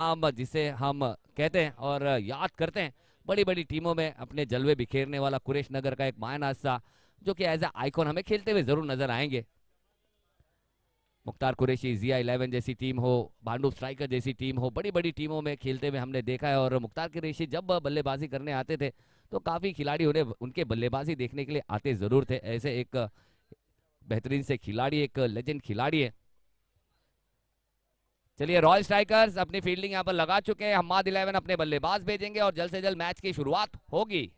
नाम जिसे हम कहते हैं और याद करते हैं बड़ी बड़ी टीमों में अपने जलवे बिखेरने वाला कुरेश नगर का एक मायनाज सा, जो कि एज ए आइकॉन हमें खेलते हुए जरूर नजर आएंगे। मुख्तार कुरैशी, जिया 11 जैसी टीम हो, भांडुप स्ट्राइकर जैसी टीम हो, बड़ी बड़ी टीमों में खेलते हुए हमने देखा है। और मुख्तार कुरैशी जब बल्लेबाजी करने आते थे तो काफी खिलाड़ी उन्हें उनके बल्लेबाजी देखने के लिए आते जरूर थे। ऐसे एक बेहतरीन से खिलाड़ी, एक लेजेंड खिलाड़ी है। चलिए, रॉयल स्ट्राइकर्स अपनी फील्डिंग यहाँ पर लगा चुके हैं। हम्माद 11 अपने बल्लेबाज भेजेंगे और जल्द से जल्द मैच की शुरुआत होगी।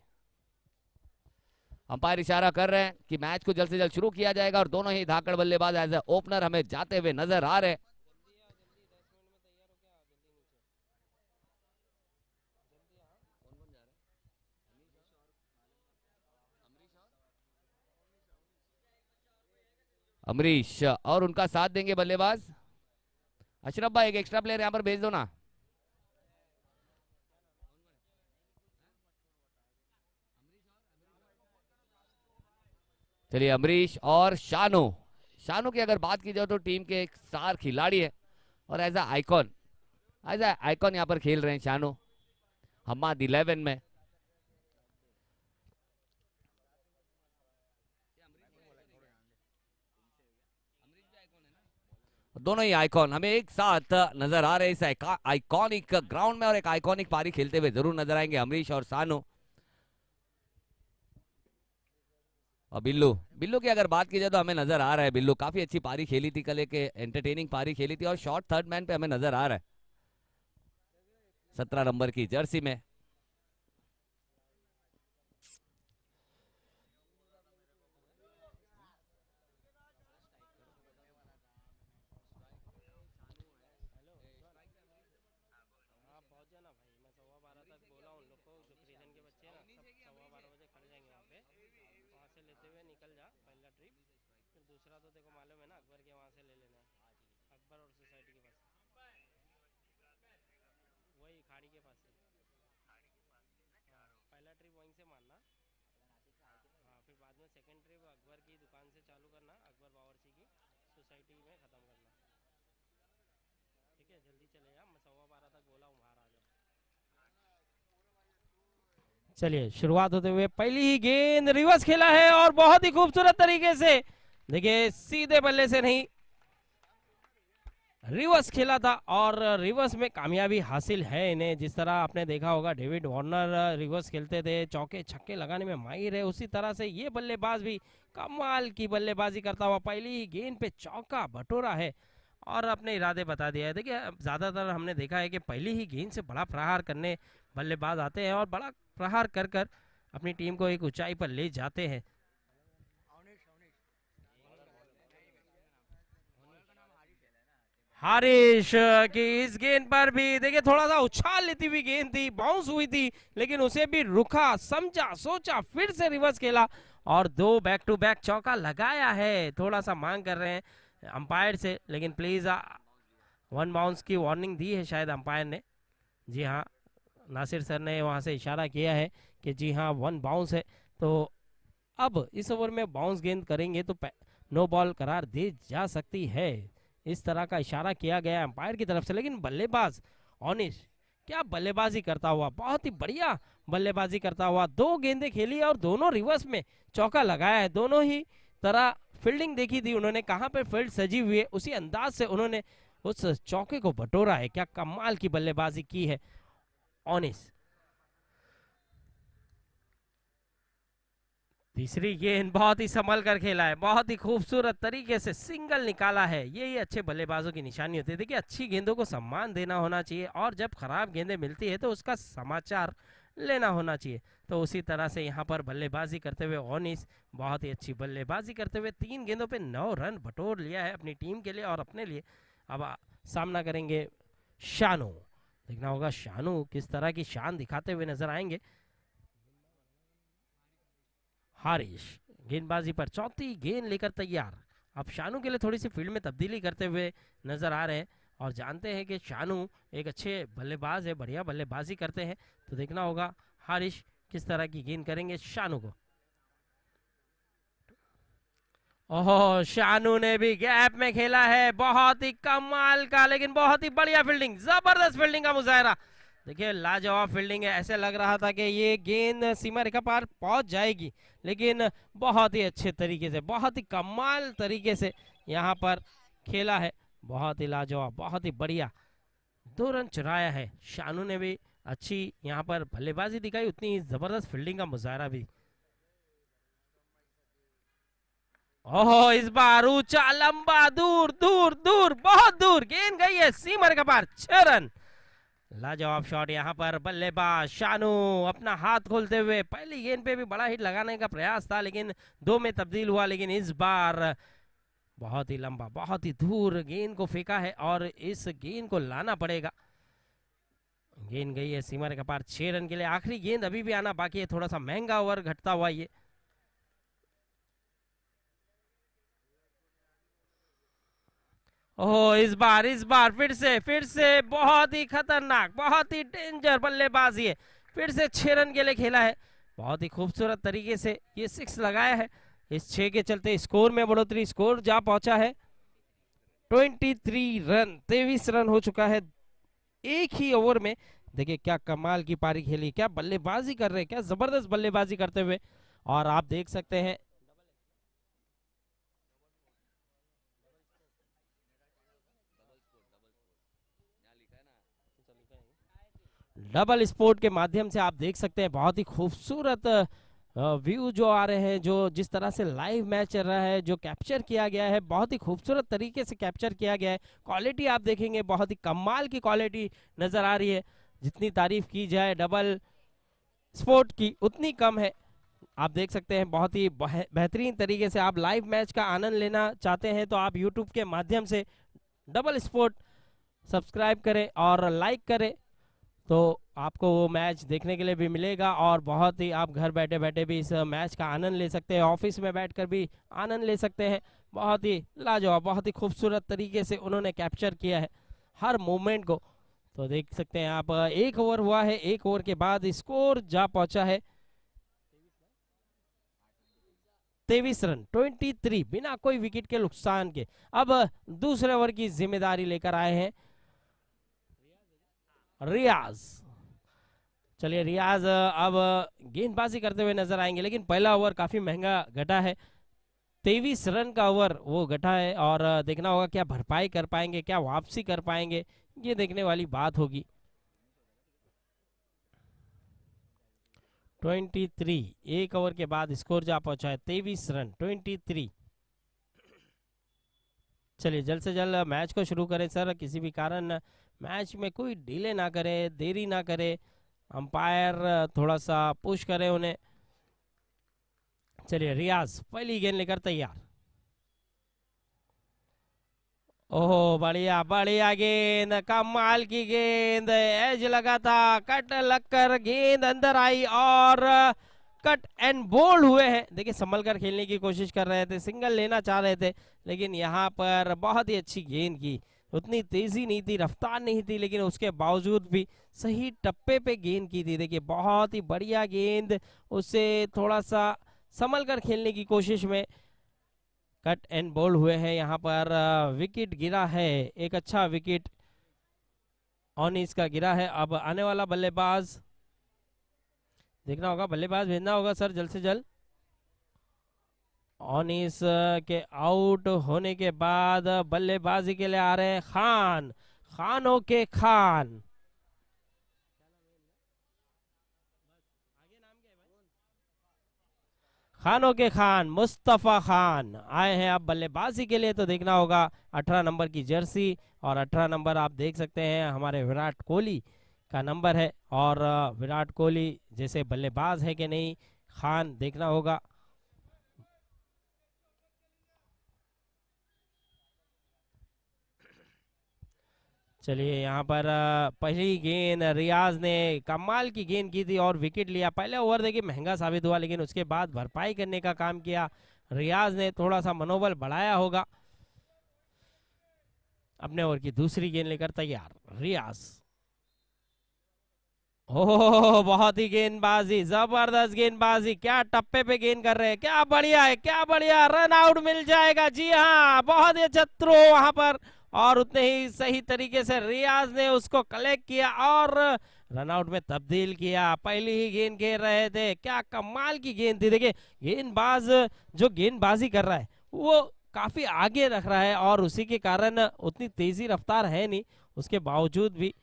अंपायर इशारा कर रहे हैं कि मैच को जल्द से जल्द शुरू किया जाएगा और दोनों ही धाकड़ बल्लेबाज एज ए ओपनर हमें जाते हुए नजर आ रहे हैं। अमरीश और उनका साथ देंगे बल्लेबाज अशरफ भाई। एक एक्स्ट्रा प्लेयर यहाँ पर भेज दो ना। चलिए, अमरीश और शानू। शानू की अगर बात की जाए तो टीम के एक स्टार खिलाड़ी है और एज ए आइकॉन यहाँ पर खेल रहे हैं शानू हम्माद 11 में। दोनों ही आइकॉन हमें एक साथ नजर आ रहे हैं इस आइकॉनिक ग्राउंड में और एक आइकॉनिक पारी खेलते हुए जरूर नजर आएंगे अमरीश और सानू। और बिल्लू बिल्लू की अगर बात की जाए तो हमें नजर आ रहा है बिल्लू काफी अच्छी पारी खेली थी कल, एक एंटरटेनिंग पारी खेली थी और शॉर्ट थर्ड मैन पे हमें नजर आ रहा है 17 नंबर की जर्सी में। चलिए, शुरुआत होते हुए पहली ही गेंद रिवर्स खेला है और बहुत ही खूबसूरत तरीके से, देखिए सीधे बल्ले से नहीं, रिवर्स खेला था और रिवर्स में कामयाबी हासिल है इन्हें। जिस तरह आपने देखा होगा डेविड वार्नर रिवर्स खेलते थे, चौके छक्के लगाने में माहिर है, उसी तरह से ये बल्लेबाज भी कमाल की बल्लेबाजी करता हुआ पहली ही गेंद पे चौका बटोरा है और अपने इरादे बता दिया है। देखिए, ज़्यादातर हमने देखा है कि पहली ही गेंद से बड़ा प्रहार करने बल्लेबाज आते हैं और बड़ा प्रहार कर कर अपनी टीम को एक ऊंचाई पर ले जाते हैं। हारिश की इस गेंद पर भी देखिए थोड़ा सा उछाल लेती हुई गेंद थी, बाउंस हुई थी, लेकिन उसे भी रुका, समझा, सोचा, फिर से रिवर्स खेला और दो बैक टू बैक चौका लगाया है। थोड़ा सा मांग कर रहे हैं अंपायर से, लेकिन प्लीज वन बाउंस की वार्निंग दी है शायद अंपायर ने। जी हाँ, नासिर सर ने वहां से इशारा किया है कि जी हाँ वन बाउंस है, तो अब इस ओवर में बाउंस गेंद करेंगे तो नो बॉल करार दी जा सकती है, इस तरह का इशारा किया गया अंपायर की तरफ से। लेकिन बल्लेबाज ऑनिश क्या बल्लेबाजी करता हुआ, बहुत ही बढ़िया बल्लेबाजी करता हुआ, दो गेंदें खेली और दोनों रिवर्स में चौका लगाया है। दोनों ही तरह फील्डिंग देखी थी उन्होंने, कहाँ पे फील्ड सजी हुई है उसी अंदाज से उन्होंने उस चौके को बटोरा है। क्या कमाल की बल्लेबाजी की है ऑनिस। तीसरी गेंद बहुत ही संभल कर खेला है, बहुत ही खूबसूरत तरीके से सिंगल निकाला है। यही अच्छे बल्लेबाजों की निशानी होती है। देखिए, अच्छी गेंदों को सम्मान देना होना चाहिए और जब खराब गेंदें मिलती है तो उसका समाचार लेना होना चाहिए। तो उसी तरह से यहाँ पर बल्लेबाजी करते हुए ओनिस बहुत ही अच्छी बल्लेबाजी करते हुए 3 गेंदों पे 9 रन बटोर लिया है अपनी टीम के लिए और अपने लिए। अब सामना करेंगे शानू। देखना होगा शानू किस तरह की शान दिखाते हुए नजर आएंगे। हारिश गेंदबाजी पर चौथी गेंद लेकर तैयार। अब शानू के लिए थोड़ी सी फील्ड में तब्दीली करते हुए नजर आ रहे हैं और जानते हैं कि शानू एक अच्छे बल्लेबाज है, बढ़िया बल्लेबाजी करते हैं। तो देखना होगा हारिश किस तरह की गेंद करेंगे शानू को। ओह, शानू ने भी गैप में खेला है, बहुत ही कमाल का, लेकिन बहुत ही बढ़िया फील्डिंग, जबरदस्त फील्डिंग का मुजाहरा। देखिए लाजवाब फील्डिंग है, ऐसे लग रहा था कि ये गेंद सीमा रेखा पार पहुंच जाएगी, लेकिन बहुत ही अच्छे तरीके से, बहुत ही कमाल तरीके से यहाँ पर खेला है। बहुत ही लाजवाब, बहुत ही बढ़िया, 2 रन चुराया है। शानू ने भी अच्छी यहाँ पर बल्लेबाजी दिखाई, उतनी जबरदस्त फील्डिंग का मुजाहरा भी। ओहो, इस बार ऊंचा, लंबा, दूर दूर दूर, बहुत दूर गेंद गई है सीमा रेखा पार, 6 रन। लाजवाब शॉट यहाँ पर, बल्लेबाज शानू अपना हाथ खोलते हुए, पहली गेंद पे भी बड़ा हिट लगाने का प्रयास था, लेकिन 2 में तब्दील हुआ, लेकिन इस बार बहुत ही लंबा, बहुत ही दूर गेंद को फेंका है और इस गेंद को लाना पड़ेगा। गेंद गई है सीमा रेखा पार 6 रन के लिए। आखिरी गेंद अभी भी आना बाकी है, थोड़ा सा महंगा ओवर घटता हुआ ये। ओह, इस बार फिर से बहुत ही खतरनाक, बहुत ही डेंजर बल्लेबाजी है। फिर से 6 रन के लिए खेला है, बहुत ही खूबसूरत तरीके से ये 6 लगाया है। इस 6 के चलते स्कोर में बढ़ोतरी, स्कोर जा पहुंचा है 23 रन, 23 रन हो चुका है एक ही ओवर में। देखिए क्या कमाल की पारी खेली, क्या बल्लेबाजी कर रहे हैं, क्या जबरदस्त बल्लेबाजी करते हुए। और आप देख सकते हैं डबल स्पोर्ट के माध्यम से आप देख सकते हैं बहुत ही खूबसूरत व्यू जो आ रहे हैं, जो जिस तरह से लाइव मैच चल रहा है, जो कैप्चर किया गया है, बहुत ही खूबसूरत तरीके से कैप्चर किया गया है। क्वालिटी आप देखेंगे, बहुत ही कमाल की क्वालिटी नजर आ रही है। जितनी तारीफ की जाए डबल स्पोर्ट की उतनी कम है। आप देख सकते हैं बहुत ही बेहतरीन तरीके से, आप लाइव मैच का आनंद लेना चाहते हैं तो आप यूट्यूब के माध्यम से डबल स्पोर्ट सब्सक्राइब करें और लाइक करें, तो आपको वो मैच देखने के लिए भी मिलेगा। और बहुत ही आप घर बैठे बैठे भी इस मैच का आनंद ले सकते हैं, ऑफिस में बैठकर भी आनंद ले सकते हैं। बहुत ही लाजवाब, बहुत ही खूबसूरत तरीके से उन्होंने कैप्चर किया है हर मोमेंट को। तो देख सकते हैं आप, 1 ओवर हुआ है, 1 ओवर के बाद स्कोर जा पहुंचा है 23 रन, 23, बिना कोई विकेट के नुकसान के। अब दूसरे ओवर की जिम्मेदारी लेकर आए हैं रियाज। चलिए रियाज अब गेंदबाजी करते हुए नजर आएंगे, लेकिन पहला ओवर काफी महंगा घटा है, 23 रन का ओवर वो घटा है। और देखना होगा क्या भरपाई कर पाएंगे, क्या वापसी कर पाएंगे, ये देखने वाली बात होगी। 23, 1 ओवर के बाद स्कोर जा पहुंचा है 23 रन, 23। चलिए जल्द से जल्द मैच को शुरू करें सर, किसी भी कारण मैच में कोई डिले ना करे, देरी ना करे, अंपायर थोड़ा सा पुश करे उन्हें। चलिए रियाज पहली गेंद लेकर तैयार। ओहो, बढ़िया बढ़िया गेंद, कमाल की गेंद, एज लगा था, कट लगकर गेंद अंदर आई और कट एंड बोल्ड हुए हैं। देखिए संभल कर खेलने की कोशिश कर रहे थे, सिंगल लेना चाह रहे थे, लेकिन यहाँ पर बहुत ही अच्छी गेंद की, उतनी तेजी नहीं थी, रफ्तार नहीं थी, लेकिन उसके बावजूद भी सही टप्पे पे गेंद की थी। देखिए बहुत ही बढ़िया गेंद, उससे थोड़ा सा संभल कर खेलने की कोशिश में कट एंड बॉल हुए हैं। यहाँ पर विकेट गिरा है, एक अच्छा विकेट ऑनिस का गिरा है। अब आने वाला बल्लेबाज देखना होगा, बल्लेबाज भेजना होगा सर जल्द से जल्द। ऑनिस के आउट होने के बाद बल्लेबाजी के लिए आ रहे हैं खान, खानों के खान। खानों के खान मुस्तफा खान आए हैं अब बल्लेबाजी के लिए। तो देखना होगा 18 नंबर की जर्सी, और 18 नंबर आप देख सकते हैं हमारे विराट कोहली का नंबर है, और विराट कोहली जैसे बल्लेबाज है कि नहीं, खान देखना होगा। चलिए यहाँ पर पहली गेंद रियाज ने कमाल की गेंद की थी और विकेट लिया। पहले ओवर देखिए महंगा साबित हुआ, लेकिन उसके बाद भरपाई करने का काम किया रियाज ने, थोड़ा सा मनोबल बढ़ाया होगा। अपने ओवर की दूसरी गेंद लेकर तैयार रियाज। ओह बहुत ही गेंदबाजी, जबरदस्त गेंदबाजी, क्या टप्पे पे गेंद कर रहे हैं, क्या बढ़िया है, क्या बढ़िया, रन आउट मिल जाएगा। जी हाँ, बहुत ही अच्छा थ्रो वहां पर, और उतने ही सही तरीके से रियाज ने उसको कलेक्ट किया और रन आउट में तब्दील किया। पहली ही गेंद खेल रहे थे, क्या कमाल की गेंद थी। देखिए गेंदबाज जो गेंदबाजी कर रहा है वो काफी आगे रख रहा है, और उसी के कारण उतनी तेजी रफ्तार है नहीं, उसके बावजूद भी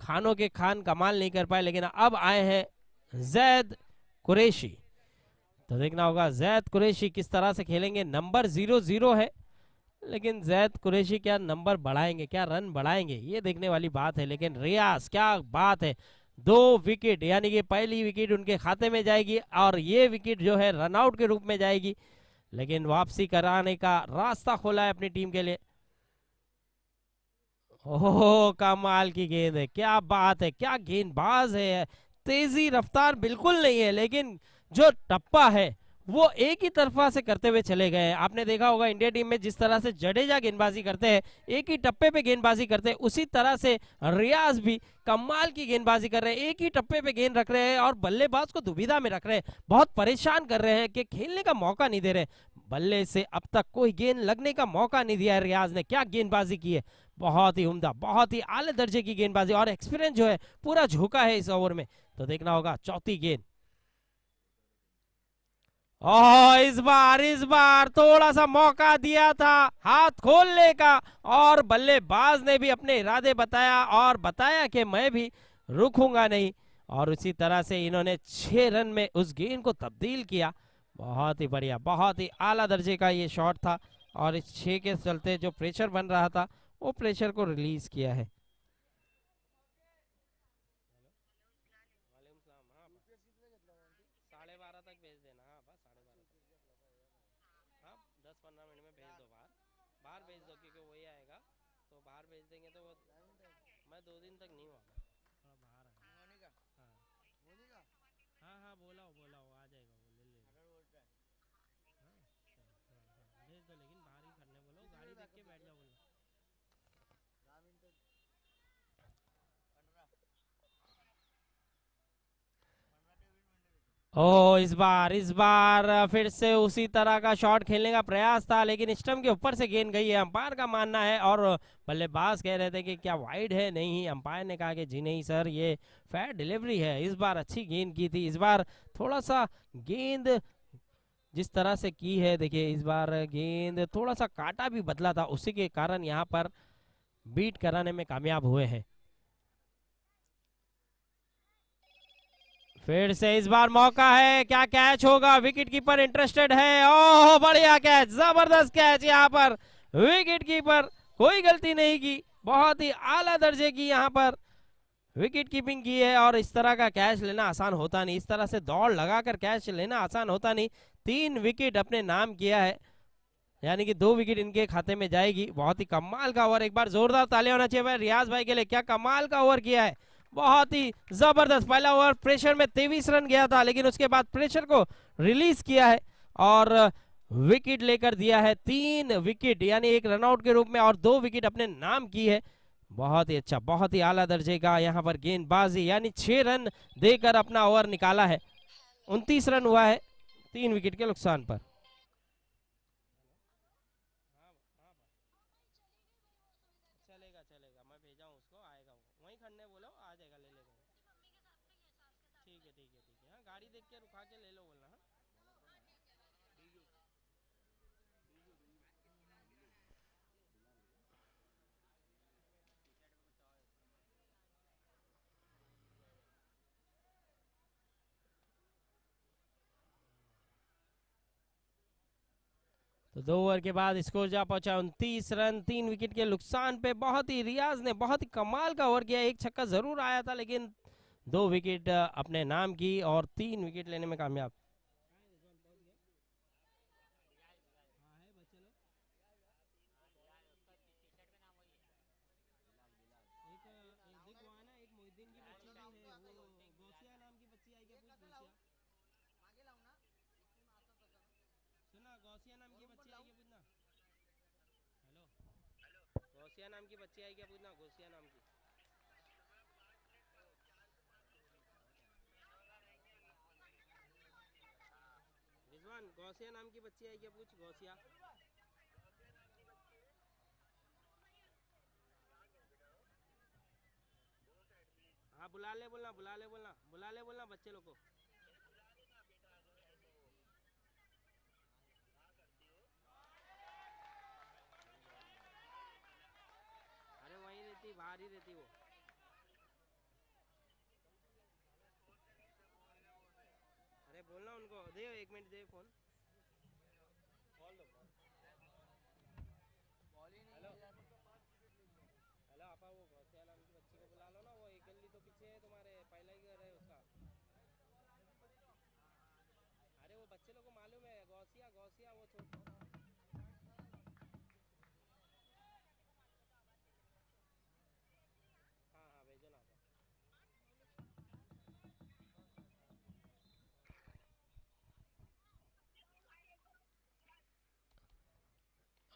खानों के खान कमाल नहीं कर पाए। लेकिन अब आए हैं जैद कुरैशी, तो देखना होगा जैद कुरैशी किस तरह से खेलेंगे। नंबर 0-0 है, लेकिन जैद कुरैशी क्या नंबर बढ़ाएंगे, क्या रन बढ़ाएंगे, ये देखने वाली बात है। लेकिन रियाज क्या बात है, 2 विकेट, यानी कि पहली विकेट उनके खाते में जाएगी और ये विकेट जो है रनआउट के रूप में जाएगी, लेकिन वापसी कराने का रास्ता खोला है अपनी टीम के लिए। ओह कमाल की गेंद है, क्या बात है, क्या गेंदबाज है। तेजी रफ्तार बिल्कुल नहीं है, लेकिन जो टप्पा है वो एक ही तरफा से करते हुए चले गए हैं। आपने देखा होगा इंडिया टीम में जिस तरह से जडेजा गेंदबाजी करते हैं, एक ही टप्पे पे गेंदबाजी करते हैं, उसी तरह से रियाज भी कमाल की गेंदबाजी कर रहे हैं, एक ही टप्पे पे गेंद रख रहे हैं और बल्लेबाज को दुविधा में रख रहे हैं, बहुत परेशान कर रहे हैं कि खेलने का मौका नहीं दे रहे। बल्ले से अब तक कोई गेंद लगने का मौका नहीं दिया है रियाज ने, क्या गेंदबाजी की है, बहुत ही उम्दा, बहुत ही आले दर्जे की गेंदबाजी, और एक्सपीरियंस जो है पूरा झोंका है इस ओवर में। तो देखना होगा चौथी गेंद। ओह इस बार थोड़ा सा मौका दिया था हाथ खोलने का, और बल्लेबाज ने भी अपने इरादे बताया और बताया कि मैं भी रुकूंगा नहीं, और उसी तरह से इन्होंने 6 रन में उस गेंद को तब्दील किया। बहुत ही बढ़िया, बहुत ही आला दर्जे का ये शॉट था, और इस 6 के चलते जो प्रेशर बन रहा था वो प्रेशर को रिलीज किया है। ओह इस बार फिर से उसी तरह का शॉट खेलने का प्रयास था, लेकिन स्टंप के ऊपर से गेंद गई है, अंपायर का मानना है, और बल्लेबाज कह रहे थे कि क्या वाइड है, नहीं, अंपायर ने कहा कि जी नहीं सर, ये फेयर डिलीवरी है। इस बार अच्छी गेंद की थी, इस बार थोड़ा सा गेंद जिस तरह से की है, देखिए इस बार गेंद थोड़ा सा काटा भी बदला था, उसी के कारण यहाँ पर बीट कराने में कामयाब हुए हैं। फिर से इस बार मौका है, क्या कैच होगा, विकेट कीपर इंटरेस्टेड है, ओह बढ़िया कैच, जबरदस्त कैच यहाँ पर, विकेट कीपर कोई गलती नहीं की, बहुत ही आला दर्जे की यहाँ पर विकेट कीपिंग की है, और इस तरह का कैच लेना आसान होता नहीं, इस तरह से दौड़ लगाकर कैच लेना आसान होता नहीं। 3 विकेट अपने नाम किया है, यानी कि 2 विकेट इनके खाते में जाएगी। बहुत ही कमाल का ओवर, एक बार जोरदार तालियां होना चाहिए भाई रियाज भाई के लिए, क्या कमाल का ओवर किया है, बहुत ही जबरदस्त। पहला ओवर प्रेशर में 23 रन गया था, लेकिन उसके बाद प्रेशर को रिलीज किया है और विकेट लेकर दिया है 3 विकेट, यानी एक रनआउट के रूप में, और 2 विकेट अपने नाम की है। बहुत ही अच्छा, बहुत ही आला दर्जे का यहाँ पर गेंदबाजी, यानी 6 रन देकर अपना ओवर निकाला है। 29 रन हुआ है 3 विकेट के नुकसान पर। तो 2 ओवर के बाद स्कोर जा पहुंचा 29 रन, 3 विकेट के नुकसान पे। बहुत ही रियाज ने बहुत ही कमाल का ओवर किया, एक छक्का जरूर आया था, लेकिन 2 विकेट अपने नाम की और 3 विकेट लेने में कामयाब। घोसिया नाम की बच्ची आई क्या पूछना, घोसिया नाम की। गौसिया नाम की बच्ची आई क्या कुछ? गौसिया हाँ बुला ले बोलना, बुला ले बोलना, बुला ले बोलना बच्चे लोग को। अरे वहीं रहती, बाहर ही रहती वो। अरे बोलना उनको, दे 1 मिनट दे फोन। हेलो हेलो आपा, वो गौसिया नाम की बच्ची को बुला लो ना, वो एक गली तो पीछे है तुम्हारे, पहला ही घर है उसका। अरे वो बच्चे लोग को मालूम है, गौसिया गौसिया वो हाँ हाँ भेजो ना आपा।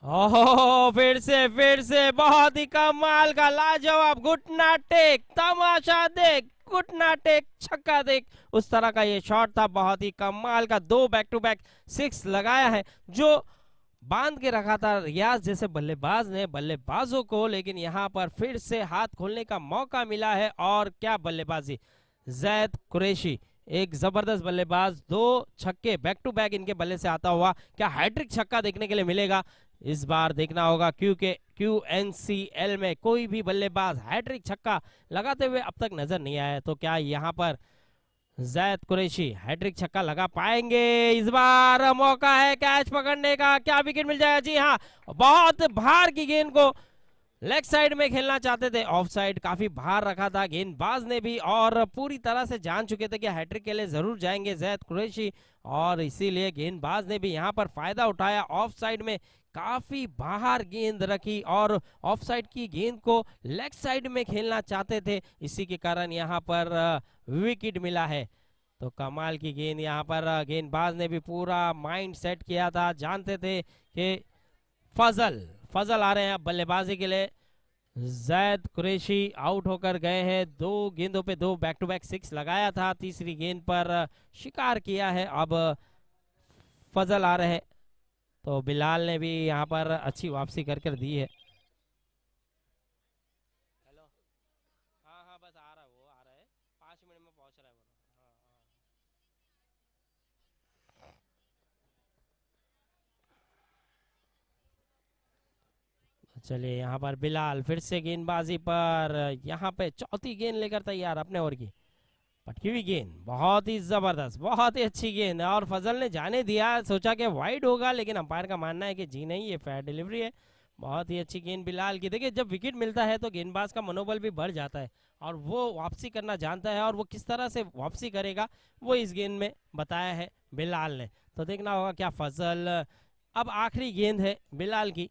ओह फिर से बहुत ही कमाल का लाजवाब घुटना टेक, तमाशा देख, घुटना टेक, छक्का देख, उस तरह का ये शॉट था। बहुत ही कमाल का 2 बैक टू बैक 6 लगाया है, जो बांध के रखा था रियाज जैसे बल्लेबाज ने बल्लेबाजों को, लेकिन यहाँ पर फिर से हाथ खोलने का मौका मिला है। और क्या बल्लेबाजी, जैद कुरैशी एक जबरदस्त बल्लेबाज, 2 छक्के बैक टू बैक इनके बल्ले से आता हुआ। क्या हैट्रिक छक्का देखने के लिए मिलेगा इस बार? देखना होगा, क्योंकि QNCL में कोई भी बल्लेबाज हैट्रिक छक्का लगाते हुए अब तक नजर नहीं आया। तो क्या यहाँ पर जैद कुरैशी हैट्रिक छक्का लगा पाएंगे? इस बार मौका है कैच पकड़ने का, क्या विकेट मिल जाएगा? जी हाँ, बहुत बाहर की गेंद को लेग साइड में खेलना चाहते थे, ऑफ साइड काफी बाहर रखा था गेंदबाज ने भी, और पूरी तरह से जान चुके थे कि हैट्रिक के लिए जरूर जाएंगे जैद कुरैशी, और इसीलिए गेंदबाज ने भी यहाँ पर फायदा उठाया। ऑफ साइड में काफी बाहर गेंद रखी और ऑफ साइड की गेंद को लेग साइड में खेलना चाहते थे, इसी के कारण यहाँ पर विकेट मिला है। तो कमाल की गेंद यहाँ पर गेंदबाज ने भी पूरा माइंड सेट किया था, जानते थे कि फजल आ रहे हैं बल्लेबाजी के लिए। जैद कुरैशी आउट होकर गए हैं, 2 गेंदों पे 2 बैक टू बैक 6 लगाया था, तीसरी गेंद पर शिकार किया है, अब फजल आ रहे हैं। तो बिलाल ने भी यहाँ पर अच्छी वापसी कर दी है। हेलो हाँ हाँ बस आ रहा है, वो आ रहा है, 5 मिनट में पहुँच रहा है वो। हाँ हाँ चलिए, यहाँ पर बिलाल फिर से गेंदबाजी पर, यहाँ पे चौथी गेंद लेकर तैयार अपने ओवर की। पटकी हुई गेंद, बहुत ही जबरदस्त, बहुत ही अच्छी गेंद, और फजल ने जाने दिया, सोचा कि वाइड होगा, लेकिन अंपायर का मानना है कि जी नहीं, ये फेयर डिलीवरी है। बहुत ही अच्छी गेंद बिलाल की। देखिए, जब विकेट मिलता है तो गेंदबाज का मनोबल भी बढ़ जाता है और वो वापसी करना जानता है, और वो किस तरह से वापसी करेगा वो इस गेंद में बताया है बिलाल ने। तो देखना होगा क्या फजल, अब आखिरी गेंद है बिलाल की,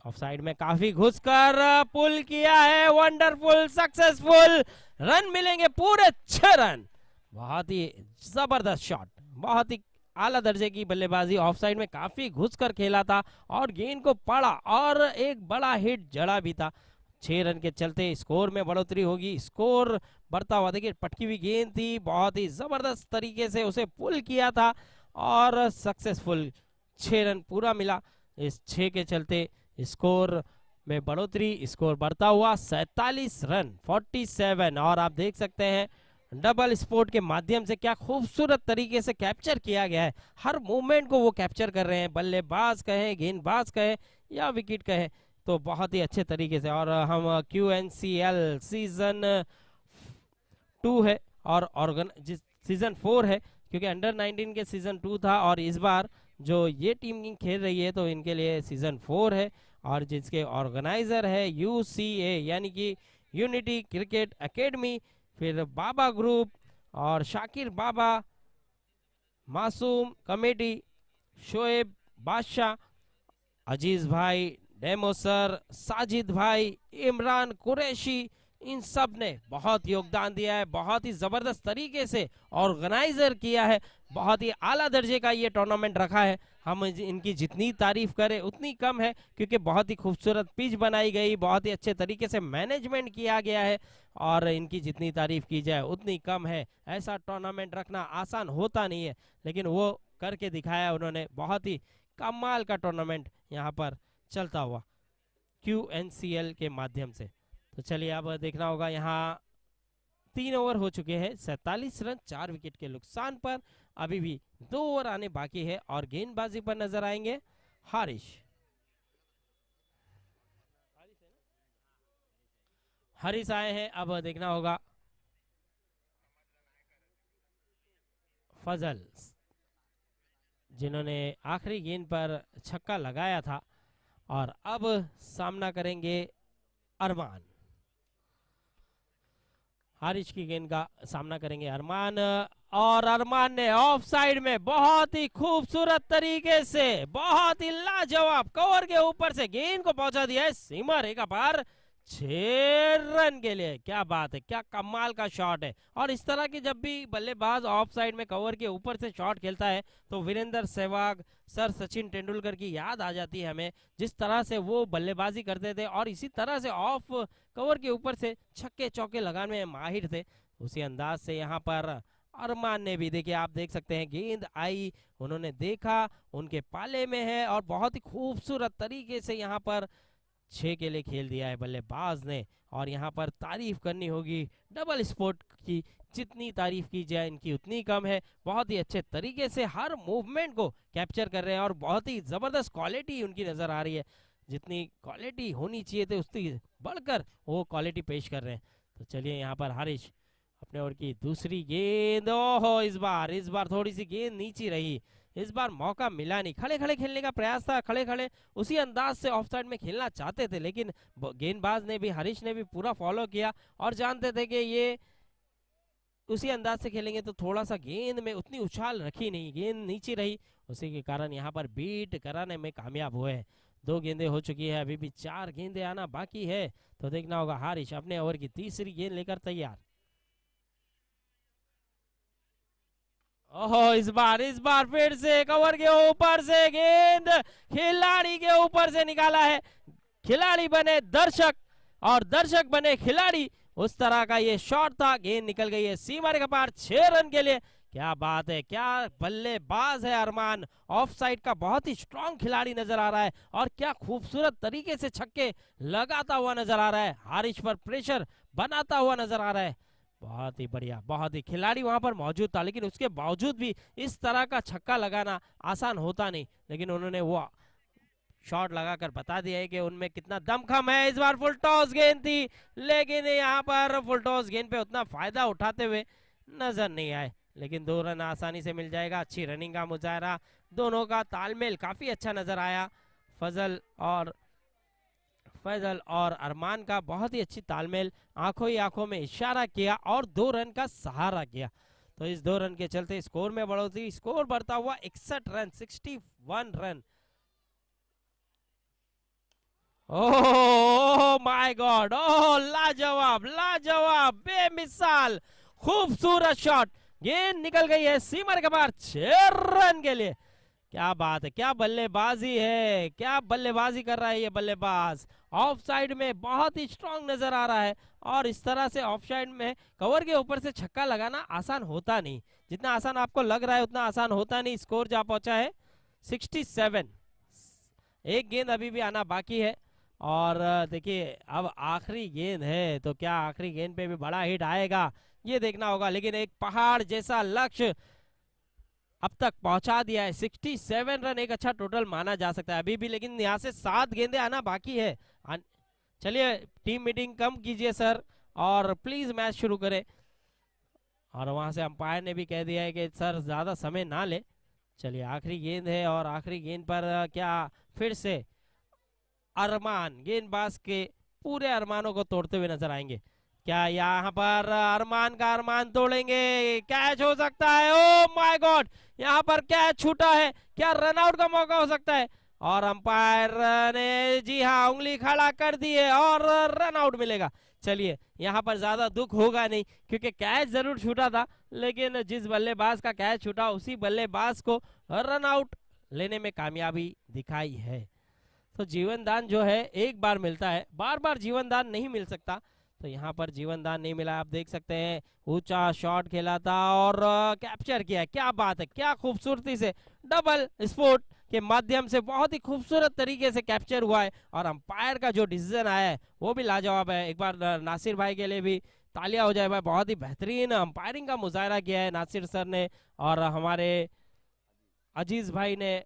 ऑफ साइड में काफी घुसकर पुल किया है, वंडरफुल, सक्सेसफुल, रन मिलेंगे पूरे 6 रन। बहुत ही जबरदस्त शॉट, बहुत ही आला दर्जे की बल्लेबाजी, ऑफ साइड में काफी घुसकर खेला था और गेंद को पड़ा और एक बड़ा हिट जड़ा भी था। 6 रन के चलते स्कोर में बढ़ोतरी होगी, स्कोर बढ़ता हुआ। देखिए, पटकी हुई गेंद थी, बहुत ही जबरदस्त तरीके से उसे पुल किया था और सक्सेसफुल 6 रन पूरा मिला। इस 6 के चलते स्कोर में बढ़ोतरी, स्कोर बढ़ता हुआ 47 रन 47। और आप देख सकते हैं डबल स्पोर्ट के माध्यम से क्या खूबसूरत तरीके से कैप्चर किया गया है, हर मूवमेंट को वो कैप्चर कर रहे हैं, बल्लेबाज कहें, गेंदबाज कहें या विकेट कहें, तो बहुत ही अच्छे तरीके से। और हम QNCL सीजन 2 है और सीजन 4 है, क्योंकि अंडर 19 के सीजन 2 था, और इस बार जो ये टीम खेल रही है तो इनके लिए सीजन 4 है, और जिसके ऑर्गेनाइजर है UCA यानी कि यूनिटी क्रिकेट एकेडमी, फिर बाबा ग्रुप और शाकिर बाबा, मासूम कमेटी, शोएब बादशाह, अजीज भाई, डेमो सर, साजिद भाई, इमरान कुरैशी, इन सब ने बहुत योगदान दिया है, बहुत ही जबरदस्त तरीके से ऑर्गेनाइजर किया है, बहुत ही आला दर्जे का ये टूर्नामेंट रखा है। हम इनकी जितनी तारीफ करें उतनी कम है, क्योंकि बहुत ही खूबसूरत पिच बनाई गई, बहुत ही अच्छे तरीके से मैनेजमेंट किया गया है, और इनकी जितनी तारीफ की जाए उतनी कम है। ऐसा टूर्नामेंट रखना आसान होता नहीं है, लेकिन वो करके दिखाया उन्होंने। बहुत ही कमाल का टूर्नामेंट यहाँ पर चलता हुआ QNCL के माध्यम से। तो चलिए अब देखना होगा, यहाँ 3 ओवर हो चुके हैं, 47 रन 4 विकेट के नुकसान पर। अभी भी 2 ओवर आने बाकी है और गेंदबाजी पर नजर आएंगे हारिश। हारिश आए हैं, अब देखना होगा फजल, जिन्होंने आखिरी गेंद पर छक्का लगाया था। और अब सामना करेंगे अरमान। हारिश की गेंद का सामना करेंगे अरमान, और अरमान ने ऑफ साइड में बहुत ही खूबसूरत तरीके से, बहुत ही लाजवाब कवर के ऊपर से गेंद को पहुंचा दिया है सीमा रेखा पर 6 रन के लिए। क्या बात है, क्या कमाल का शॉट है। और इस तरह की जब भी बल्लेबाज ऑफ साइड में कवर के ऊपर से शॉट खेलता है तो वीरेंद्र सहवाग, सर सचिन तेंदुलकर की याद आ जाती है हमें, जिस तरह से वो बल्लेबाजी करते थे और इसी तरह से ऑफ कवर के ऊपर से छक्के चौके लगाने में माहिर थे। उसी अंदाज से यहाँ पर अरमान ने भी, देखिए आप देख सकते हैं, गेंद आई, उन्होंने देखा, उनके पाले में है और बहुत ही खूबसूरत तरीके से यहाँ पर 6 के लिए खेल दिया है बल्लेबाज ने। और यहाँ पर तारीफ करनी होगी डबल स्पोर्ट की, जितनी तारीफ की जाए इनकी उतनी कम है। बहुत ही अच्छे तरीके से हर मूवमेंट को कैप्चर कर रहे हैं और बहुत ही जबरदस्त क्वालिटी उनकी नजर आ रही है। जितनी क्वालिटी होनी चाहिए थी उसकी बढ़कर वो क्वालिटी पेश कर रहे हैं। तो चलिए यहाँ पर हारिश अपने ओवर की दूसरी गेंद, ओहो इस बार थोड़ी सी गेंद नीचे रही, इस बार मौका मिला नहीं। खड़े खड़े खेलने का प्रयास था, खड़े खड़े उसी अंदाज से ऑफ साइड में खेलना चाहते थे, लेकिन गेंदबाज ने भी, हरीश ने भी पूरा फॉलो किया और जानते थे कि ये उसी अंदाज से खेलेंगे तो थोड़ा सा गेंद में उतनी उछाल रखी नहीं, गेंद नीचे रही, उसी के कारण यहाँ पर बीट कराने में कामयाब हुए हैं। 2 गेंदें हो चुकी है, अभी भी 4 गेंदें आना बाकी है। तो देखना होगा हारिश अपने ओवर की तीसरी गेंद लेकर तैयार। ओहो इस बार फिर से कवर के ऊपर से गेंद खिलाड़ी के ऊपर से निकाला है। खिलाड़ी बने दर्शक और दर्शक बने खिलाड़ी, उस तरह का ये शॉट था। गेंद निकल गई है सीमा रेखा पार 6 रन के लिए। क्या बात है, क्या बल्लेबाज है अरमान। ऑफ साइड का बहुत ही स्ट्रांग खिलाड़ी नजर आ रहा है और क्या खूबसूरत तरीके से छक्के लगाता हुआ नजर आ रहा है, हारिश पर प्रेशर बनाता हुआ नजर आ रहा है। बहुत ही बढ़िया, बहुत ही खिलाड़ी वहां पर मौजूद था, लेकिन उसके बावजूद भी इस तरह का छक्का लगाना आसान होता नहीं, लेकिन उन्होंने वो शॉट लगाकर बता दिया है कि उनमें कितना दमखम है। इस बार फुल टॉस गेंद थी, लेकिन यहाँ पर फुल टॉस गेंद पे उतना फायदा उठाते हुए नजर नहीं आए, लेकिन 2 रन आसानी से मिल जाएगा। अच्छी रनिंग का मुजाहरा, दोनों का तालमेल काफी अच्छा नजर आया। फैजल और अरमान का बहुत ही अच्छी तालमेल, आंखों ही आंखों में इशारा किया और 2 रन का सहारा किया। तो इस 2 रन के चलते स्कोर में बढ़ोतरी, स्कोर बढ़ता हुआ 61 run, 61 run. Oh my god, oh लाजवाब लाजवाब, बेमिसाल खूबसूरत शॉट। गेंद निकल गई है सीमा के बाहर 6 रन के लिए। क्या बात है, क्या बल्लेबाजी है, क्या बल्लेबाजी कर रहा है ये बल्लेबाज। ऑफ साइड में बहुत ही स्ट्रांग नजर आ रहा है और इस तरह से ऑफ साइड में कवर के ऊपर से छक्का लगाना आसान होता नहीं, जितना आसान आपको लग रहा है उतना आसान होता नहीं। स्कोर जा पहुंचा है 67, 1 गेंद अभी भी आना बाकी है। और देखिए अब आखिरी गेंद है, तो क्या आखिरी गेंद पे भी बड़ा हिट आएगा ये देखना होगा, लेकिन एक पहाड़ जैसा लक्ष्य अब तक पहुंचा दिया है। 67 रन एक अच्छा टोटल माना जा सकता है अभी भी, लेकिन यहाँ से 7 गेंदें आना बाकी है। चलिए टीम मीटिंग कम कीजिए सर और प्लीज मैच शुरू करें। और वहां से अंपायर ने भी कह दिया है कि सर ज्यादा समय ना ले। चलिए आखिरी गेंद है और आखिरी गेंद पर क्या फिर से अरमान गेंदबाज के पूरे अरमानों को तोड़ते हुए नजर आएंगे। क्या यहाँ पर अरमान का अरमान तोड़ेंगे, कैच हो सकता है। ओ माय गॉड, यहाँ पर कैच छूटा है, क्या रनआउट का मौका हो सकता है। और अंपायर ने जी हाँ उंगली खड़ा कर दी है और रनआउट मिलेगा। चलिए यहाँ पर ज्यादा दुख होगा नहीं, क्योंकि कैच जरूर छूटा था, लेकिन जिस बल्लेबाज का कैच छूटा उसी बल्लेबाज को रनआउट लेने में कामयाबी दिखाई है। तो जीवन दान जो है एक बार मिलता है, बार बार जीवन दान नहीं मिल सकता। तो यहाँ पर जीवनदान नहीं मिला। आप देख सकते हैं ऊंचा शॉट खेला था और कैप्चर किया है। क्या बात है, क्या खूबसूरती से डबल स्पोर्ट के माध्यम से बहुत ही खूबसूरत तरीके से कैप्चर हुआ है। और अंपायर का जो डिसीजन आया है वो भी लाजवाब है। एक बार नासिर भाई के लिए भी तालियां हो जाए भाई, बहुत ही बेहतरीन अंपायरिंग का मुजाहरा किया है नासिर सर ने और हमारे अजीज भाई ने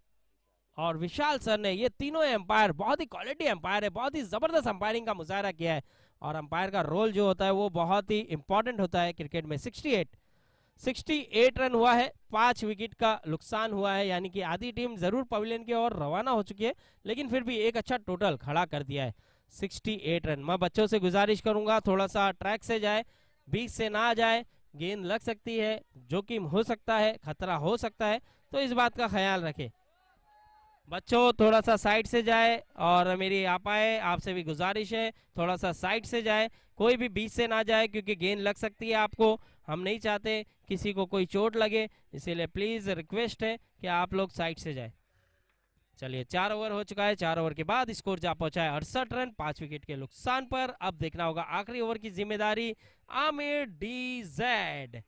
और विशाल सर ने। ये तीनों एम्पायर बहुत ही क्वालिटी एम्पायर है, बहुत ही जबरदस्त अंपायरिंग का मुजाहरा किया है। और अंपायर का रोल जो होता है वो बहुत ही इंपॉर्टेंट होता है क्रिकेट में। 68 रन हुआ है, 5 विकेट का नुकसान हुआ है, यानी कि आधी टीम जरूर पवेलियन की ओर रवाना हो चुकी है, लेकिन फिर भी एक अच्छा टोटल खड़ा कर दिया है। 68 रन। मैं बच्चों से गुजारिश करूंगा थोड़ा सा ट्रैक से जाए, बीच से ना जाए, गेंद लग सकती है, जोखिम हो सकता है, खतरा हो सकता है, तो इस बात का ख्याल रखें। बच्चों थोड़ा सा साइड से जाए और मेरी आपाए आपसे भी गुजारिश है थोड़ा सा साइड से जाए, कोई भी बीच से ना जाए क्योंकि गेंद लग सकती है आपको। हम नहीं चाहते किसी को कोई चोट लगे, इसीलिए प्लीज रिक्वेस्ट है कि आप लोग साइड से जाए। चलिए 4 ओवर हो चुका है। 4 ओवर के बाद स्कोर जा पहुंचा है 68 रन 5 विकेट के नुकसान पर। अब देखना होगा आखिरी ओवर की जिम्मेदारी आमिर डीजेड।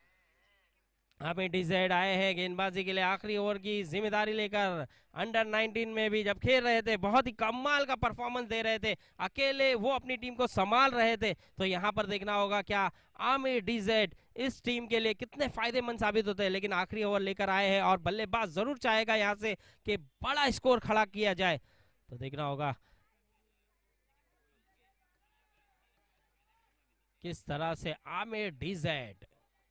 आमिर डीजेड आए हैं गेंदबाजी के लिए आखिरी ओवर की जिम्मेदारी लेकर। अंडर 19 में भी जब खेल रहे थे बहुत ही कमाल का परफॉर्मेंस दे रहे थे, अकेले वो अपनी टीम को संभाल रहे थे। तो यहाँ पर देखना होगा क्या आमिर डीजेड इस टीम के लिए कितने फायदेमंद साबित होते हैं। लेकिन आखिरी ओवर लेकर आए हैं और बल्लेबाज जरूर चाहेगा यहाँ से कि बड़ा स्कोर खड़ा किया जाए। तो देखना होगा किस तरह से आमिर डीजेड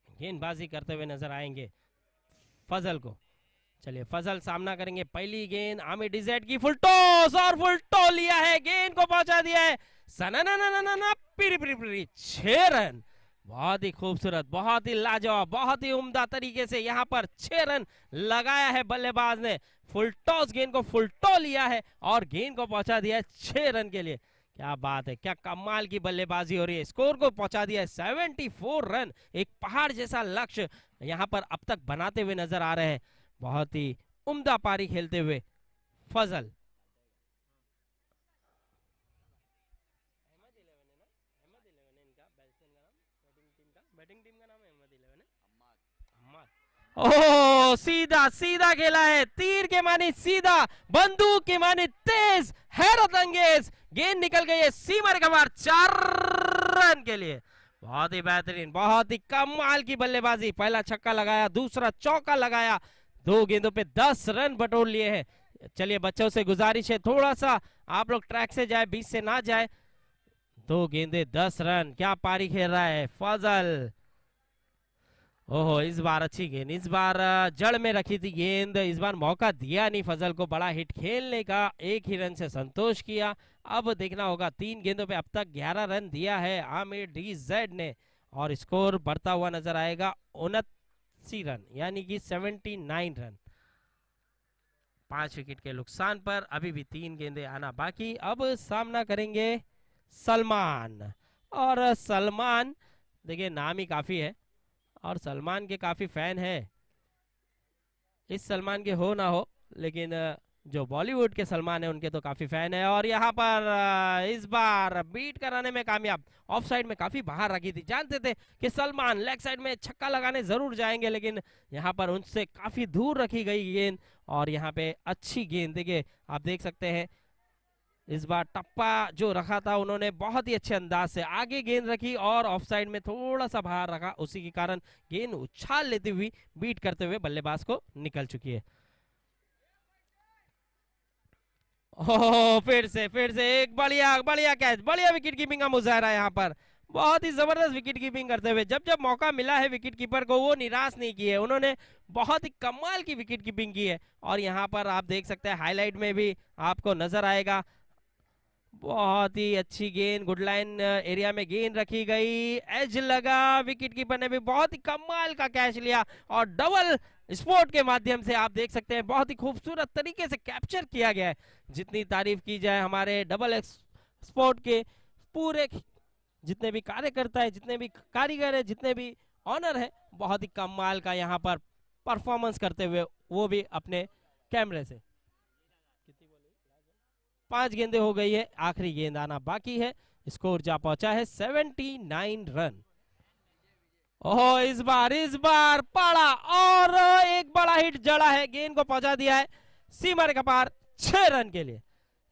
गेंदबाजी करते हुए नजर आएंगे फजल को। चलिए फजल सामना करेंगे। पहली गेंद आमिर डीजेड की, फुल टॉस और फुल टॉस लिया है, गेंद को पहुंचा दिया है। सना पिरी पिरी पिरी 6 रन। बहुत ही खूबसूरत, बहुत ही लाजवाब, बहुत ही उम्दा तरीके से यहाँ पर 6 रन लगाया है बल्लेबाज ने। फुल टॉस गेंद को फुल टॉस लिया है और गेंद को पहुंचा दिया है 6 रन के लिए। क्या बात है, क्या कमाल की बल्लेबाजी हो रही है। स्कोर को पहुंचा दिया है 74 रन। एक पहाड़ जैसा लक्ष्य यहां पर अब तक बनाते हुए नजर आ रहे हैं। बहुत ही उम्दा पारी खेलते हुए फजल। ओह सीधा सीधा खेला है, तीर के मानी सीधा, बंदूक के मानी तेज, हैरत अंगेज गेंद निकल गई है सीमा के बाहर 4 रन के लिए। बहुत ही बेहतरीन, बहुत ही कमाल की बल्लेबाजी। पहला छक्का लगाया, दूसरा चौका लगाया, 2 गेंदों पे 10 रन बटोर लिए हैं। चलिए बच्चों से गुजारिश है थोड़ा सा आप लोग ट्रैक से जाए, बीच से ना जाए। 2 गेंदे 10 रन, क्या पारी खेल रहा है फजल। ओहो इस बार अच्छी गेंद, इस बार जड़ में रखी थी गेंद, इस बार मौका दिया नहीं फजल को बड़ा हिट खेलने का, 1 ही रन से संतोष किया। अब देखना होगा 3 गेंदों पे अब तक 11 रन दिया है आमिर डीजेड ने और स्कोर बढ़ता हुआ नजर आएगा 79 रन यानी कि 79 रन 5 विकेट के नुकसान पर। अभी भी 3 गेंदे आना बाकी। अब सामना करेंगे सलमान। और सलमान देखिए नाम ही काफी है और सलमान के काफी फैन है। इस सलमान के हो ना हो, लेकिन जो बॉलीवुड के सलमान है उनके तो काफी फैन है। और यहाँ पर इस बार बीट कराने में कामयाब, ऑफ साइड में काफी बाहर रखी थी, जानते थे कि सलमान लेग साइड में छक्का लगाने जरूर जाएंगे, लेकिन यहाँ पर उनसे काफी दूर रखी गई गेंद और यहाँ पे अच्छी गेंद। देखिए आप देख सकते हैं इस बार टप्पा जो रखा था उन्होंने बहुत ही अच्छे अंदाज से आगे गेंद रखी और ऑफ साइड में थोड़ा सा बाहर रखा, उसी के कारण गेंद उछाल लेती हुई बीट करते हुए बल्लेबाज को निकल चुकी है। ओह फिर से एक बढ़िया बढ़िया कैच, बढ़िया विकेट कीपिंग का मुजाहरा यहाँ पर, बहुत ही जबरदस्त विकेट कीपिंग करते हुए। जब जब मौका मिला है विकेट कीपर को वो निराश नहीं किए, उन्होंने बहुत ही कमाल की विकेट कीपिंग की है। और यहाँ पर आप देख सकते हैं हाईलाइट में भी आपको नजर आएगा, बहुत ही अच्छी गेंद, गुड लाइन एरिया में गेंद रखी गई, एज लगा, विकेट कीपर ने भी बहुत ही कमाल का कैच लिया और डबल स्पोर्ट के माध्यम से आप देख सकते हैं बहुत ही खूबसूरत तरीके से कैप्चर किया गया है। जितनी तारीफ की जाए हमारे डबल स्पोर्ट के पूरे जितने भी कार्यकर्ता है, जितने भी कारीगर है, जितने भी ऑनर है, बहुत ही कमाल का यहाँ पर परफॉर्मेंस करते हुए, वो भी अपने कैमरे से। 5 गेंदें हो गई है, आखिरी गेंद आना बाकी है। स्कोर जा पहुंचा है 79 रन। ओह इस बार पड़ा और एक बड़ा हिट जड़ा है, गेंद को पहुंचा दिया है सीमा रेखा पार 6 रन के लिए।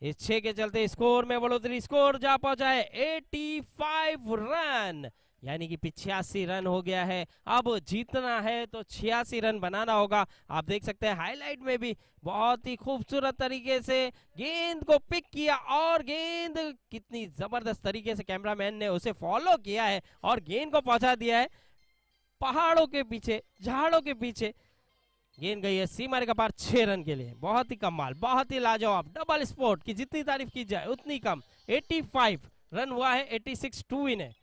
इस 6 के चलते स्कोर में बढ़ोतरी, स्कोर जा पहुंचा है 85 रन, यानी कि 85 रन हो गया है। अब जीतना है तो 86 रन बनाना होगा। आप देख सकते हैं हाईलाइट में भी बहुत ही खूबसूरत तरीके से गेंद को पिक किया और गेंद कितनी जबरदस्त तरीके से कैमरामैन ने उसे फॉलो किया है और गेंद को पहुंचा दिया है पहाड़ों के पीछे, झाड़ों के पीछे। गेंद गई है सीमा रेखा पार 6 रन के लिए। बहुत ही कमाल, बहुत ही लाजवाब, डबल स्पोर्ट की जितनी तारीफ की जाए उतनी कम। 85 रन हुआ है, 86 टू विन है।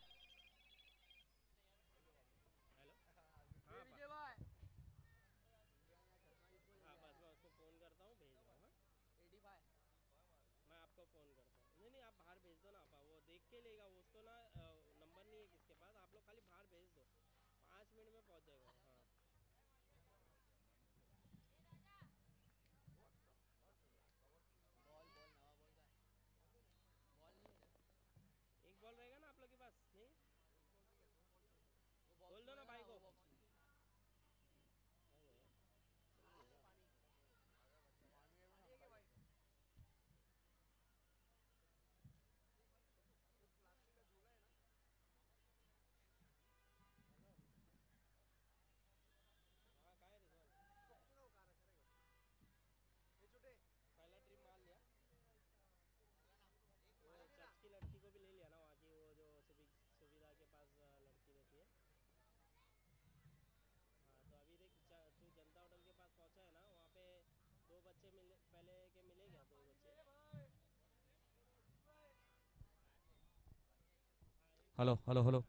हेलो हेलो हेलो,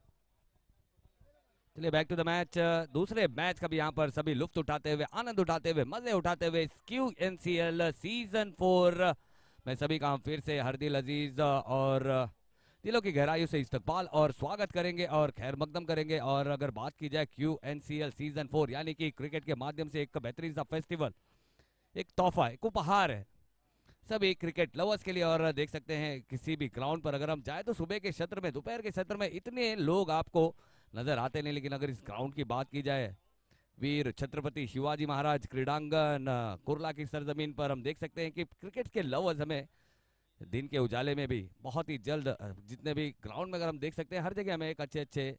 चलिए बैक टू द मैच। दूसरे मैच का भी यहाँ पर सभी लुफ्त उठाते हुए, आनंद उठाते हुए, मजे उठाते हुए QNCL सीजन 4 मैं सभी का फिर से हर दिल अजीज और दिलों की गहराइयों से इस्तकबाल और स्वागत करेंगे और खैर मकदम करेंगे। और अगर बात की जाए QNCL सीजन 4 यानी कि क्रिकेट के माध्यम से एक बेहतरीन सा फेस्टिवल, एक तोहफा, एक उपहार है सभी क्रिकेट लवर्स के लिए। और देख सकते हैं किसी भी ग्राउंड पर अगर हम जाए तो सुबह के सत्र में, दोपहर के सत्र में इतने लोग आपको नजर आते नहीं, लेकिन अगर इस ग्राउंड की बात की जाए, वीर छत्रपति शिवाजी महाराज क्रीडांगन कुर्ला की सरजमीन पर, हम देख सकते हैं कि क्रिकेट के लवर्स हमें दिन के उजाले में भी बहुत ही जल्द, जितने भी ग्राउंड में अगर हम देख सकते हैं हर जगह हमें एक अच्छे अच्छे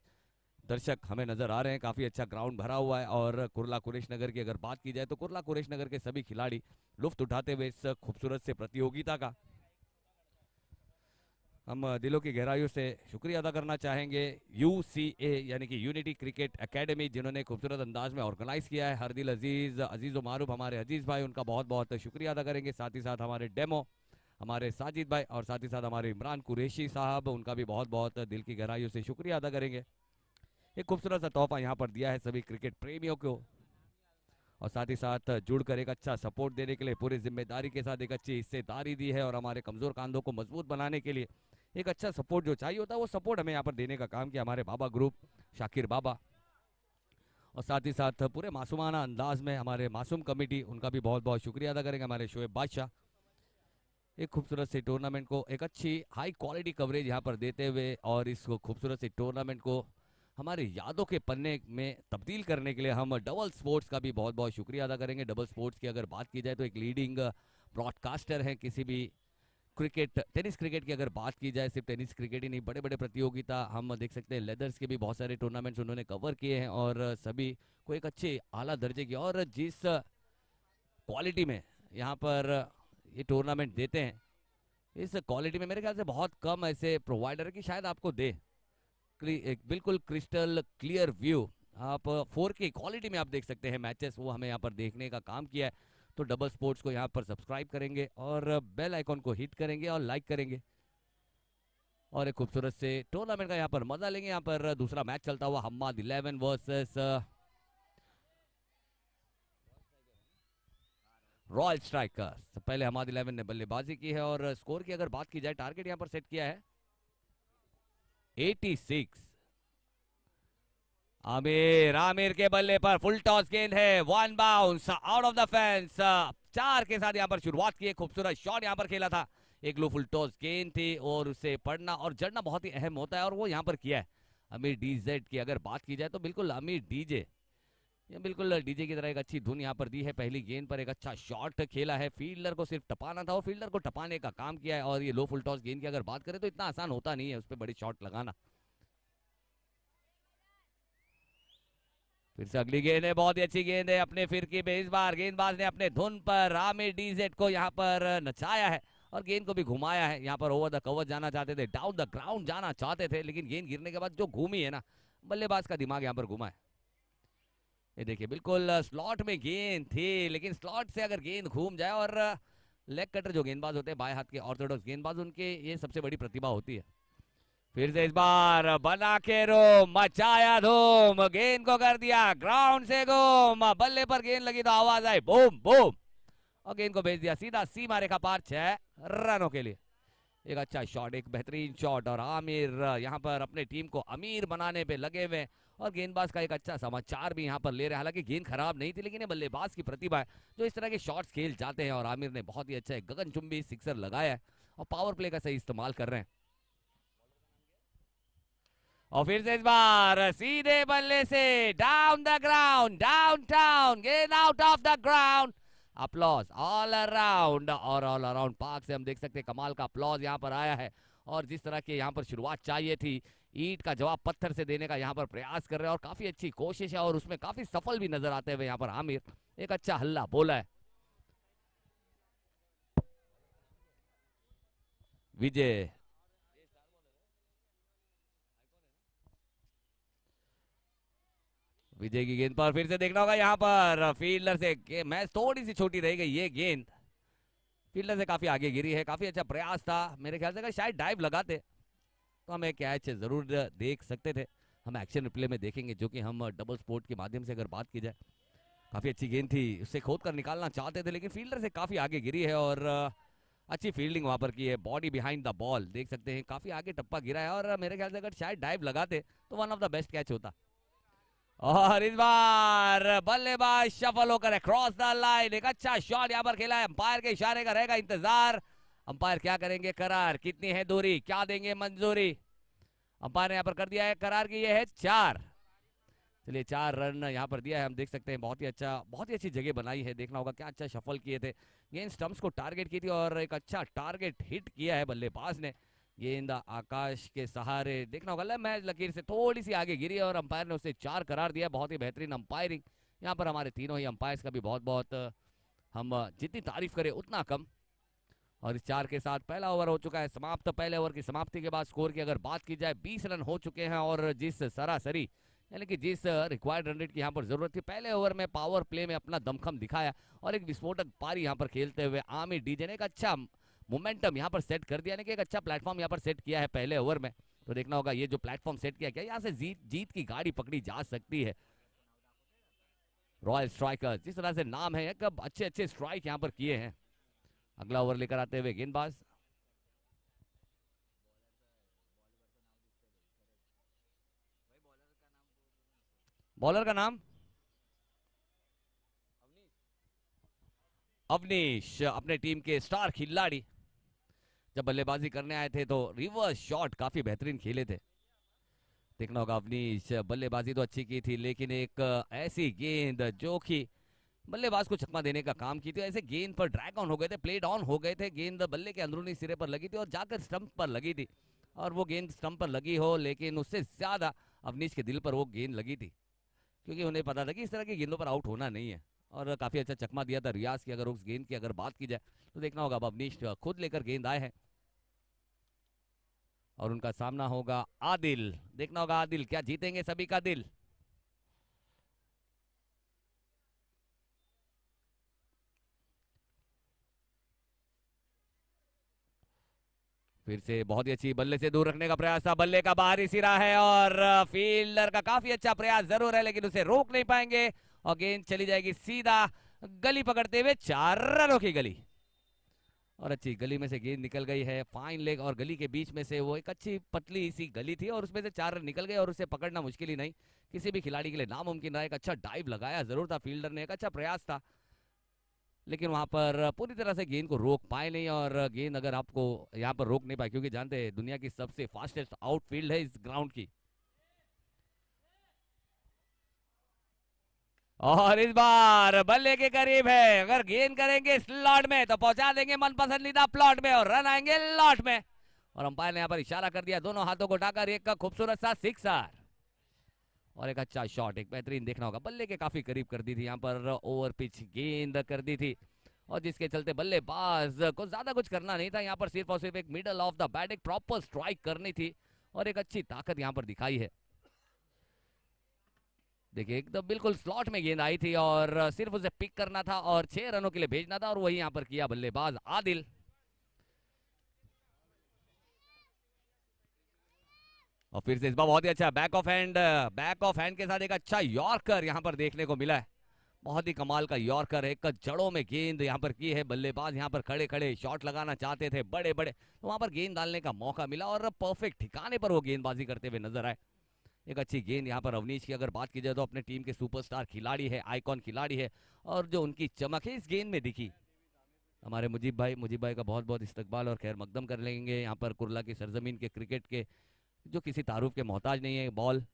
दर्शक हमें नजर आ रहे हैं। काफी अच्छा ग्राउंड भरा हुआ है। और कुर्ला कुरेश नगर की अगर बात की जाए तो कुर्ला कुरेश नगर के सभी खिलाड़ी लुफ्त उठाते हुए इस खूबसूरत से प्रतियोगिता का हम दिलों की गहराइयों से शुक्रिया अदा करना चाहेंगे UCA यानी कि यूनिटी क्रिकेट एकेडमी, जिन्होंने खूबसूरत अंदाज में ऑर्गेनाइज किया है। हर दिल अजीज अजीज़ मारूफ हमारे अजीज भाई, उनका बहुत बहुत शुक्रिया अदा करेंगे। साथ ही साथ हमारे डेमो हमारे साजिद भाई और साथ ही साथ हमारे इमरान कुरैशी साहब, उनका भी बहुत बहुत दिल की गहराइयों से शुक्रिया अदा करेंगे। एक खूबसूरत सा तोहफा यहाँ पर दिया है सभी क्रिकेट प्रेमियों को और साथ ही साथ जुड़कर एक अच्छा सपोर्ट देने के लिए पूरी जिम्मेदारी के साथ एक अच्छी हिस्सेदारी दी है। और हमारे कमजोर कांधों को मजबूत बनाने के लिए एक अच्छा सपोर्ट जो चाहिए होता है वो सपोर्ट हमें यहाँ पर देने का काम किया हमारे बाबा ग्रुप, शाकिर बाबा, और साथ ही साथ पूरे मासूमाना अंदाज में हमारे मासूम कमेटी, उनका भी बहुत बहुत शुक्रिया अदा करेंगे। हमारे शोएब बादशाह एक खूबसूरत से टूर्नामेंट को एक अच्छी हाई क्वालिटी कवरेज यहाँ पर देते हुए और इस खूबसूरत से टूर्नामेंट को हमारे यादों के पन्ने में तब्दील करने के लिए हम डबल स्पोर्ट्स का भी बहुत बहुत शुक्रिया अदा करेंगे। डबल स्पोर्ट्स की अगर बात की जाए तो एक लीडिंग ब्रॉडकास्टर हैं किसी भी क्रिकेट, टेनिस क्रिकेट की अगर बात की जाए, सिर्फ टेनिस क्रिकेट ही नहीं, बड़े बड़े प्रतियोगिता हम देख सकते हैं, लेदर्स के भी बहुत सारे टूर्नामेंट्स उन्होंने कवर किए हैं और सभी को एक अच्छे आला दर्जे की और जिस क्वालिटी में यहाँ पर ये टूर्नामेंट देते हैं, इस क्वालिटी में मेरे ख्याल से बहुत कम ऐसे प्रोवाइडर की शायद आपको दे एक बिल्कुल क्रिस्टल क्लियर व्यू आप 4K क्वालिटी में आप देख सकते हैं मैचेस, वो हमें यहाँ पर देखने का काम किया है। तो डबल स्पोर्ट्स को यहाँ पर सब्सक्राइब करेंगे और बेल आइकॉन को हिट करेंगे और लाइक करेंगे और एक खूबसूरत से टूर्नामेंट का यहाँ पर मजा लेंगे। यहाँ पर दूसरा मैच चलता हुआ हम्माद 11 वर्सेस रॉयल स्ट्राइकर्स। पहले हम्माद 11 ने बल्लेबाजी की है और स्कोर की अगर बात की जाए, टारगेट यहाँ पर सेट किया है 86। आमिर के बल्ले पर फुल टॉस गेंद है, one bounce out of the fence. 4 के साथ यहाँ पर शुरुआत की, खूबसूरत शॉट यहाँ पर खेला था एक लो फुल टॉस गेंद थी और उसे पढ़ना और जड़ना बहुत ही अहम होता है और वो यहाँ पर किया है अमीर डीजेड की। अगर बात की जाए तो बिल्कुल अमीर डीजे, ये बिल्कुल डीजे की तरह एक अच्छी धुन यहाँ पर दी है। पहली गेंद पर एक अच्छा शॉट खेला है, फील्डर को सिर्फ टपाना था और फील्डर को टपाने का काम किया है। और ये लो फुल टॉस गेंद की अगर बात करें तो इतना आसान होता नहीं है उस पर बड़ी शॉट लगाना। फिर से अगली गेंद है, बहुत ही अच्छी गेंद है अपने फिरकी पे। इस बार गेंदबाज ने अपने धुन पर आमिर डीजेड को यहाँ पर नचाया है और गेंद को भी घुमाया है। यहाँ पर ओवर द कवर जाना चाहते थे, डाउन द ग्राउंड जाना चाहते थे, लेकिन गेंद गिरने के बाद जो घूमी है ना, बल्लेबाज का दिमाग यहाँ पर घुमा है। ये देखिए बिल्कुल स्लॉट में गेंद थी, लेकिन स्लॉट से अगर गेंद घूम जाए, और लेग कटर जो गेंदबाज होते हैं बाएं हाथ के ऑर्थोडॉक्स गेंदबाज, उनके ये सबसे बड़ी प्रतिभा होती है। फिर से इस बार बना के रो मचाया धूम, गेंद को कर दिया ग्राउंड से गुम, बल्ले पर गेंद लगी तो आवाज आई बूम बूम और गेंद को भेज दिया सीधा सीमा रेखा पार 6 रनों के लिए। एक अच्छा शॉट, एक बेहतरीन शॉट, और आमिर यहाँ पर अपने टीम को अमीर बनाने पे लगे हुए और गेंदबाज का एक अच्छा समाचार भी यहाँ पर ले रहे हैं। हालांकि गेंद खराब नहीं थी, लेकिन ये बल्लेबाज की प्रतिभा है जो इस तरह के शॉट्स खेल जाते हैं और आमिर ने बहुत ही अच्छा गगनचुंबी सिक्सर लगाया है और पावर प्ले का सही इस्तेमाल कर रहे हैं। और फिर से इस बार सीधे बल्ले से down the ground, down town, गेंद out of the ground, applause all around. और ऑल अराउंड पार्क से हम देख सकते हैं कमाल का अप्लॉज यहाँ पर आया है। और जिस तरह के यहाँ पर शुरुआत चाहिए थी, ईंट का जवाब पत्थर से देने का यहाँ पर प्रयास कर रहे हैं और काफी अच्छी कोशिश है और उसमें काफी सफल भी नजर आते हुए यहाँ पर आमिर। एक अच्छा हल्ला बोला है विजय। विजय की गेंद पर फिर से देखना होगा यहाँ पर फील्डर से मैच थोड़ी सी छोटी रह गई। ये गेंद फील्डर से काफी आगे गिरी है, काफी अच्छा प्रयास था। मेरे ख्याल से अगर शायद डाइव लगाते तो हम एक कैच जरूर देख सकते थे। हम एक्शन रिप्ले में देखेंगे, जो कि हम डबल स्पोर्ट के माध्यम से अगर बात की जाए। काफी अच्छी गेंद थी, उससे खोद कर निकालना चाहते थे, लेकिन फील्डर से काफी आगे गिरी है और अच्छी फील्डिंग वहां पर की है। बॉडी बिहाइंड द बॉल देख सकते हैं, काफी आगे टप्पा गिरा है और मेरे ख्याल से अगर शायद डाइव लगाते तो one of the best catch होता। और इस बार बल्लेबाज सफल होकर क्रॉस द लाइन, एक अच्छा शॉट यहाँ पर खेला है। अंपायर के इशारे का रहेगा इंतजार, अंपायर क्या करेंगे करार, कितनी है दूरी, क्या देंगे मंजूरी। अंपायर ने यहाँ पर कर दिया है करार की, ये है 4। चलिए 4 रन यहाँ पर दिया है। हम देख सकते हैं बहुत ही अच्छा, बहुत ही अच्छी जगह बनाई है। देखना होगा क्या अच्छा शफल किए थे, गेंद स्टंप्स को टारगेट की थी और एक अच्छा टारगेट हिट किया है बल्लेबाज ने। गेंद आकाश के सहारे, देखना होगा मैच लकीर से थोड़ी सी आगे गिरी है और अंपायर ने उसे 4 करार दिया। बहुत ही बेहतरीन अंपायरिंग यहाँ पर हमारे तीनों ही अंपायर्स का भी बहुत बहुत हम जितनी तारीफ करें उतना कम। और इस 4 के साथ पहला ओवर हो चुका है समाप्त। पहले ओवर की समाप्ति के बाद स्कोर की अगर बात की जाए 20 रन हो चुके हैं और जिस सरासरी यानी कि जिस रिक्वायर्ड रन रेट की यहाँ पर जरूरत थी, पहले ओवर में पावर प्ले में अपना दमखम दिखाया और एक विस्फोटक पारी यहाँ पर खेलते हुए आमिर डीजे ने एक अच्छा मोमेंटम यहाँ पर सेट कर दिया, यानी कि एक अच्छा प्लेटफॉर्म यहाँ पर सेट किया है पहले ओवर में। तो देखना होगा ये जो प्लेटफॉर्म सेट किया गया, यहाँ से जीत की गाड़ी पकड़ी जा सकती है। रॉयल स्ट्राइकर्स जिस तरह से नाम है, कब अच्छे अच्छे स्ट्राइक यहाँ पर किए हैं। अगला ओवर लेकर आते हुए गेंदबाज, बॉलर का नाम अवनीश, अपने टीम के स्टार खिलाड़ी। जब बल्लेबाजी करने आए थे तो रिवर्स शॉट काफी बेहतरीन खेले थे। देखना होगा अवनीश, बल्लेबाजी तो अच्छी की थी, लेकिन एक ऐसी गेंद जो कि बल्लेबाज को छक्का देने का काम की थी। ऐसे गेंद पर ड्रैग ऑन हो गए थे, प्लेड ऑन हो गए थे, गेंद बल्ले के अंदरूनी सिरे पर लगी थी और जाकर स्टंप पर लगी थी। और वो गेंद स्टंप पर लगी हो, लेकिन उससे ज्यादा अवनीश के दिल पर वो गेंद लगी थी, क्योंकि उन्हें पता था कि इस तरह की गेंदों पर आउट होना नहीं है। और काफी अच्छा चकमा दिया था रियाज की। अगर उस गेंद की अगर बात की जाए तो देखना होगा अब अवनीश खुद लेकर गेंद आए हैं और उनका सामना होगा आदिल। देखना होगा आदिल क्या जीतेंगे सभी का दिल। फिर से बहुत ही अच्छी बल्ले से दूर रखने का प्रयास था, बल्ले का बाहरी सिरा है और फील्डर का काफी अच्छा प्रयास जरूर है, लेकिन उसे रोक नहीं पाएंगे और गेंद चली जाएगी सीधा गली पकड़ते हुए 4 रनों की गली। और अच्छी गली में से गेंद निकल गई है, फाइन लेग और गली के बीच में से वो एक अच्छी पतली सी गली थी और उसमें से 4 रन निकल गए और उसे पकड़ना मुश्किल ही नहीं, किसी भी खिलाड़ी के लिए नामुमकिन रहा। एक अच्छा डाइव लगाया जरूर था फील्डर ने, एक अच्छा प्रयास था। लेकिन वहां पर पूरी तरह से गेंद को रोक पाए नहीं, और गेंद अगर आपको यहाँ पर रोक नहीं पाए, क्योंकि जानते हैं दुनिया की सबसे फास्टेस्ट आउटफील्ड है इस ग्राउंड की। और इस बार बल्ले के करीब है, अगर गेंद करेंगे स्लॉट में तो पहुंचा देंगे मन पसंदीदा प्लॉट में और रन आएंगे लॉट में। और अंपायर ने यहाँ पर इशारा कर दिया, दोनों हाथों को उठाकर एक का खूबसूरत सा सिक्सर और एक अच्छा शॉट, एक बेहतरीन देखना होगा। बल्ले के काफी करीब कर दी थी यहाँ पर, ओवर पिच गेंद कर दी थी, और जिसके चलते बल्लेबाज को ज्यादा कुछ करना नहीं था यहाँ पर, सिर्फ और सिर्फ एक मिडल ऑफ द बैट एक प्रॉपर स्ट्राइक करनी थी, और एक अच्छी ताकत यहाँ पर दिखाई है। देखिए एकदम बिल्कुल स्लॉट में गेंद आई थी और सिर्फ उसे पिक करना था और 6 रनों के लिए भेजना था, और वही यहाँ पर किया बल्लेबाज आदिल। और फिर से इस बार बहुत ही अच्छा बैक ऑफ हैंड के साथ एक अच्छा यॉर्कर यहाँ पर देखने को मिला है। बहुत ही कमाल का यॉर्कर, एक जड़ों में गेंद यहाँ पर की है। बल्लेबाज यहाँ पर खड़े खड़े शॉट लगाना चाहते थे बड़े बड़े, तो वहां पर गेंद डालने का मौका मिला और परफेक्ट ठिकाने पर वो गेंदबाजी करते हुए नजर आए। एक अच्छी गेंद यहाँ पर अवनीश की अगर बात की जाए तो अपने टीम के सुपरस्टार खिलाड़ी है, आइकॉन खिलाड़ी है, और जो उनकी चमक है इस गेंद में दिखी। हमारे मुजीब भाई का बहुत बहुत इस्तकबाल और खैर मकदम कर लेंगे यहाँ पर कुर्ला की सरजमीन के क्रिकेट के, जो किसी तारुफ के मोहताज नहीं है। बॉल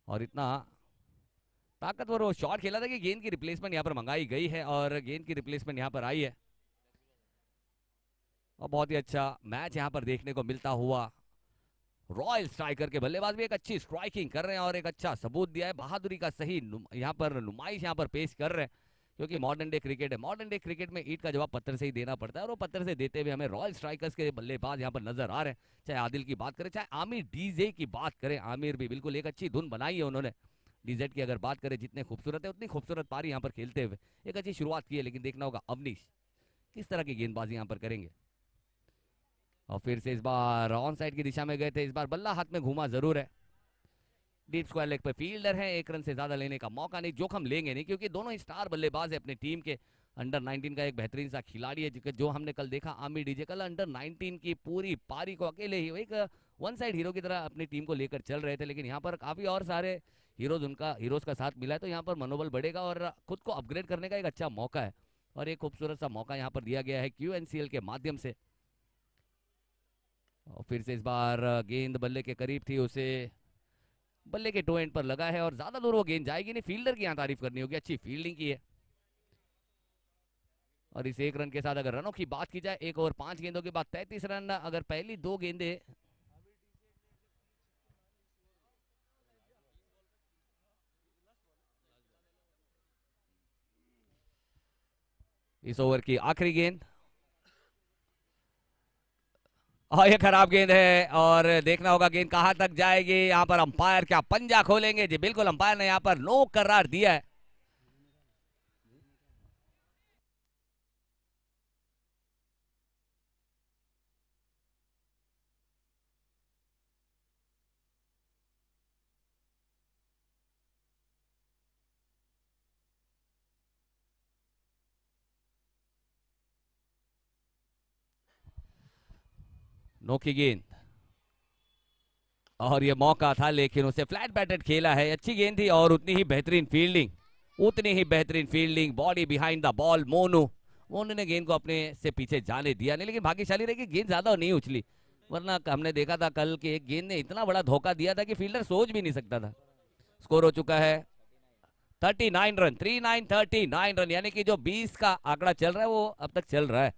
और इतना ताकतवर वो शॉट खेला था कि गेंद की रिप्लेसमेंट यहाँ पर मंगाई गई है और गेंद की रिप्लेसमेंट यहाँ पर आई है, और बहुत ही अच्छा मैच यहाँ पर देखने को मिलता हुआ। रॉयल स्ट्राइकर के बल्लेबाज भी एक अच्छी स्ट्राइकिंग कर रहे हैं और एक अच्छा सबूत दिया है, बहादुरी का सही यहाँ पर नुमाइश यहाँ पर पेश कर रहे हैं, क्योंकि मॉडर्न डे क्रिकेट है। मॉडर्न डे क्रिकेट में ईंट का जवाब पत्थर से ही देना पड़ता है, और वो पत्थर से देते हुए हमें रॉयल स्ट्राइकर्स के बल्लेबाज यहाँ पर नजर आ रहे हैं। चाहे आदिल की बात करें, चाहे आमिर डीजे की बात करें, आमिर भी बिल्कुल एक अच्छी धुन बनाई है उन्होंने। डीजेड की अगर बात करें, जितने खूबसूरत है उतनी खूबसूरत पारी यहाँ पर खेलते हुए एक अच्छी शुरुआत की है, लेकिन देखना होगा अवनीश किस तरह की गेंदबाजी यहाँ पर करेंगे। और फिर से इस बार ऑन साइड की दिशा में गए थे, इस बार बल्ला हाथ में घूमा जरूर है। डीप स्क्वायर लेग पे फील्डर है, एक रन से ज्यादा लेने का मौका नहीं, जोखम लेंगे नहीं, क्योंकि दोनों ही स्टार बल्लेबाज है अपनी टीम के। अंडर 19 का एक बेहतरीन सा खिलाड़ी है, जो हमने कल देखा आमिर डीजे, कल अंडर 19 की पूरी पारी को अकेले ही एक वन साइड हीरो की तरह अपनी टीम को लेकर चल रहे थे, लेकिन यहाँ पर काफी और सारे हीरोज का साथ मिला है, तो यहाँ पर मनोबल बढ़ेगा और खुद को अपग्रेड करने का एक अच्छा मौका है, और एक खूबसूरत सा मौका यहाँ पर दिया गया है QNCL के माध्यम से। और फिर से इस बार गेंद बल्ले के करीब थी, उसे बल्ले के टो एंड पर लगा है और ज्यादा दूर वो गेंद जाएगी नहीं। फील्डर की यहाँ तारीफ करनी होगी, अच्छी फील्डिंग की है। और इस एक रन के साथ अगर रनों की बात की जाए, 1 ओवर 5 गेंदों के बाद 33 रन, अगर पहली 2 गेंदें इस ओवर की आखिरी गेंद, और ये खराब गेंद है, और देखना होगा गेंद कहां तक जाएगी। यहाँ पर अंपायर क्या पंजा खोलेंगे? जी बिल्कुल, अंपायर ने यहाँ पर नो करार दिया है। नो की गेंद, और ये मौका था लेकिन उसे फ्लैट बैटेड खेला है। अच्छी गेंद थी और उतनी ही बेहतरीन fielding, body behind the ball. Monu ने गेंद को अपने से पीछे जाने दिया नहीं, लेकिन भाग्यशाली रही कि गेंद ज्यादा नहीं उछली, वरना हमने देखा था कल के एक गेंद ने इतना बड़ा धोखा दिया था कि फील्डर सोच भी नहीं सकता था। स्कोर हो चुका है 39 रन, 39 रन, यानी कि जो 20 का आंकड़ा चल रहा है वो अब तक चल रहा है।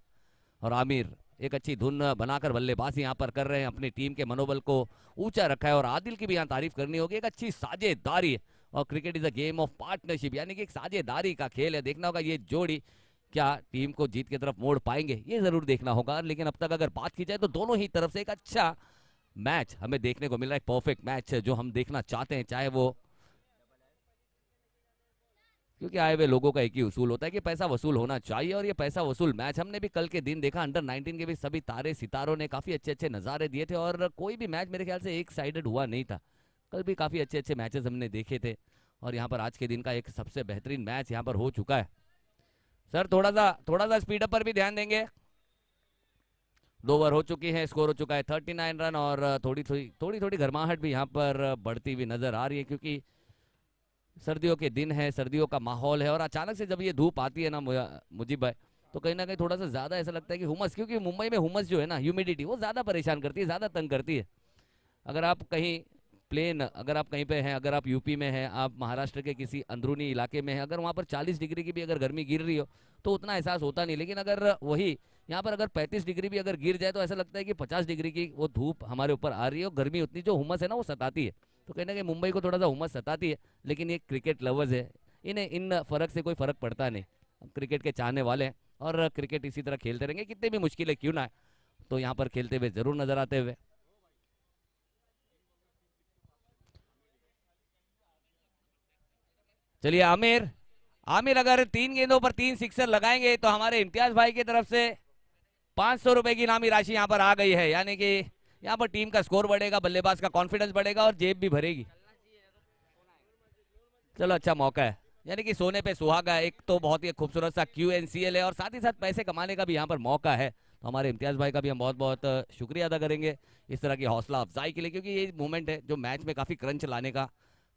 और आमिर एक अच्छी धुन बनाकर बल्लेबाजी यहाँ पर कर रहे हैं, अपनी टीम के मनोबल को ऊंचा रखा है, और आदिल की भी यहाँ तारीफ करनी होगी। एक अच्छी साझेदारी है, और cricket is a game of partnership, यानी कि एक साझेदारी का खेल है। देखना होगा ये जोड़ी क्या टीम को जीत की तरफ मोड़ पाएंगे, ये जरूर देखना होगा। लेकिन अब तक अगर बात की जाए तो दोनों ही तरफ से एक अच्छा मैच हमें देखने को मिल रहा है, एक परफेक्ट मैच जो हम देखना चाहते हैं, चाहे वो, क्योंकि आए हुए लोगों का एक ही उसूल होता है कि पैसा वसूल होना चाहिए, और ये पैसा वसूल मैच हमने भी कल के दिन देखा। अंडर 19 के भी सभी तारे सितारों ने काफी अच्छे अच्छे नजारे दिए थे, और कोई भी मैच मेरे ख्याल से एक साइडेड हुआ नहीं था। कल भी काफी अच्छे अच्छे मैचेस हमने देखे थे, और यहाँ पर आज के दिन का एक सबसे बेहतरीन मैच यहाँ पर हो चुका है। सर थोड़ा सा स्पीड अप पर भी ध्यान देंगे। 2 ओवर हो चुकी हैं, स्कोर हो चुका है 39 रन और थोड़ी गर्माहट भी यहाँ पर बढ़ती हुई नजर आ रही है क्योंकि सर्दियों के दिन है, सर्दियों का माहौल है और अचानक से जब ये धूप आती है ना मुजीब भाई, तो कहीं ना कहीं थोड़ा सा ज्यादा ऐसा लगता है कि हुमस, क्योंकि मुंबई में हुमस जो है ना, ह्यूमिडिटी, वो ज्यादा परेशान करती है, ज्यादा तंग करती है। अगर आप कहीं प्लेन, अगर आप कहीं पे हैं, अगर आप यूपी में हैं, आप महाराष्ट्र के किसी अंदरूनी इलाके में हैं, अगर वहाँ पर 40 डिग्री की भी अगर गर्मी गिर रही हो तो उतना एहसास होता नहीं, लेकिन अगर वही यहाँ पर अगर 35 डिग्री भी अगर गिर जाए तो ऐसा लगता है कि 50 डिग्री की वो धूप हमारे ऊपर आ रही है और गर्मी उतनी जो हुमस है ना वो सताती है। तो कहीं ना कहीं मुंबई को थोड़ा सा हुमस सताती है, लेकिन ये क्रिकेट लवर्स है, इन्हें इन फर्क से कोई फर्क पड़ता नहीं। हम क्रिकेट के चाहने वाले हैं और क्रिकेट इसी तरह खेलते रहेंगे, कितनी भी मुश्किलें क्यों ना है, तो यहाँ पर खेलते हुए जरूर नजर आते हुए। चलिए आमिर, आमिर अगर 3 गेंदों पर 3 सिक्सर लगाएंगे तो हमारे इम्तियाज भाई की तरफ से 500 रुपए की इनामी राशि यहाँ पर आ गई है, यानी कि यहाँ पर टीम का स्कोर बढ़ेगा, बल्लेबाज का कॉन्फिडेंस बढ़ेगा और जेब भी भरेगी। चलो अच्छा मौका है, यानी कि सोने पे सुहागा, एक तो बहुत ही खूबसूरत सा QNCL है और साथ ही साथ पैसे कमाने का भी यहाँ पर मौका है। तो हमारे इम्तियाज भाई का भी हम बहुत बहुत शुक्रिया अदा करेंगे इस तरह की हौसला अफजाई के लिए, क्योंकि ये मूवमेंट है जो मैच में काफी क्रंच लाने का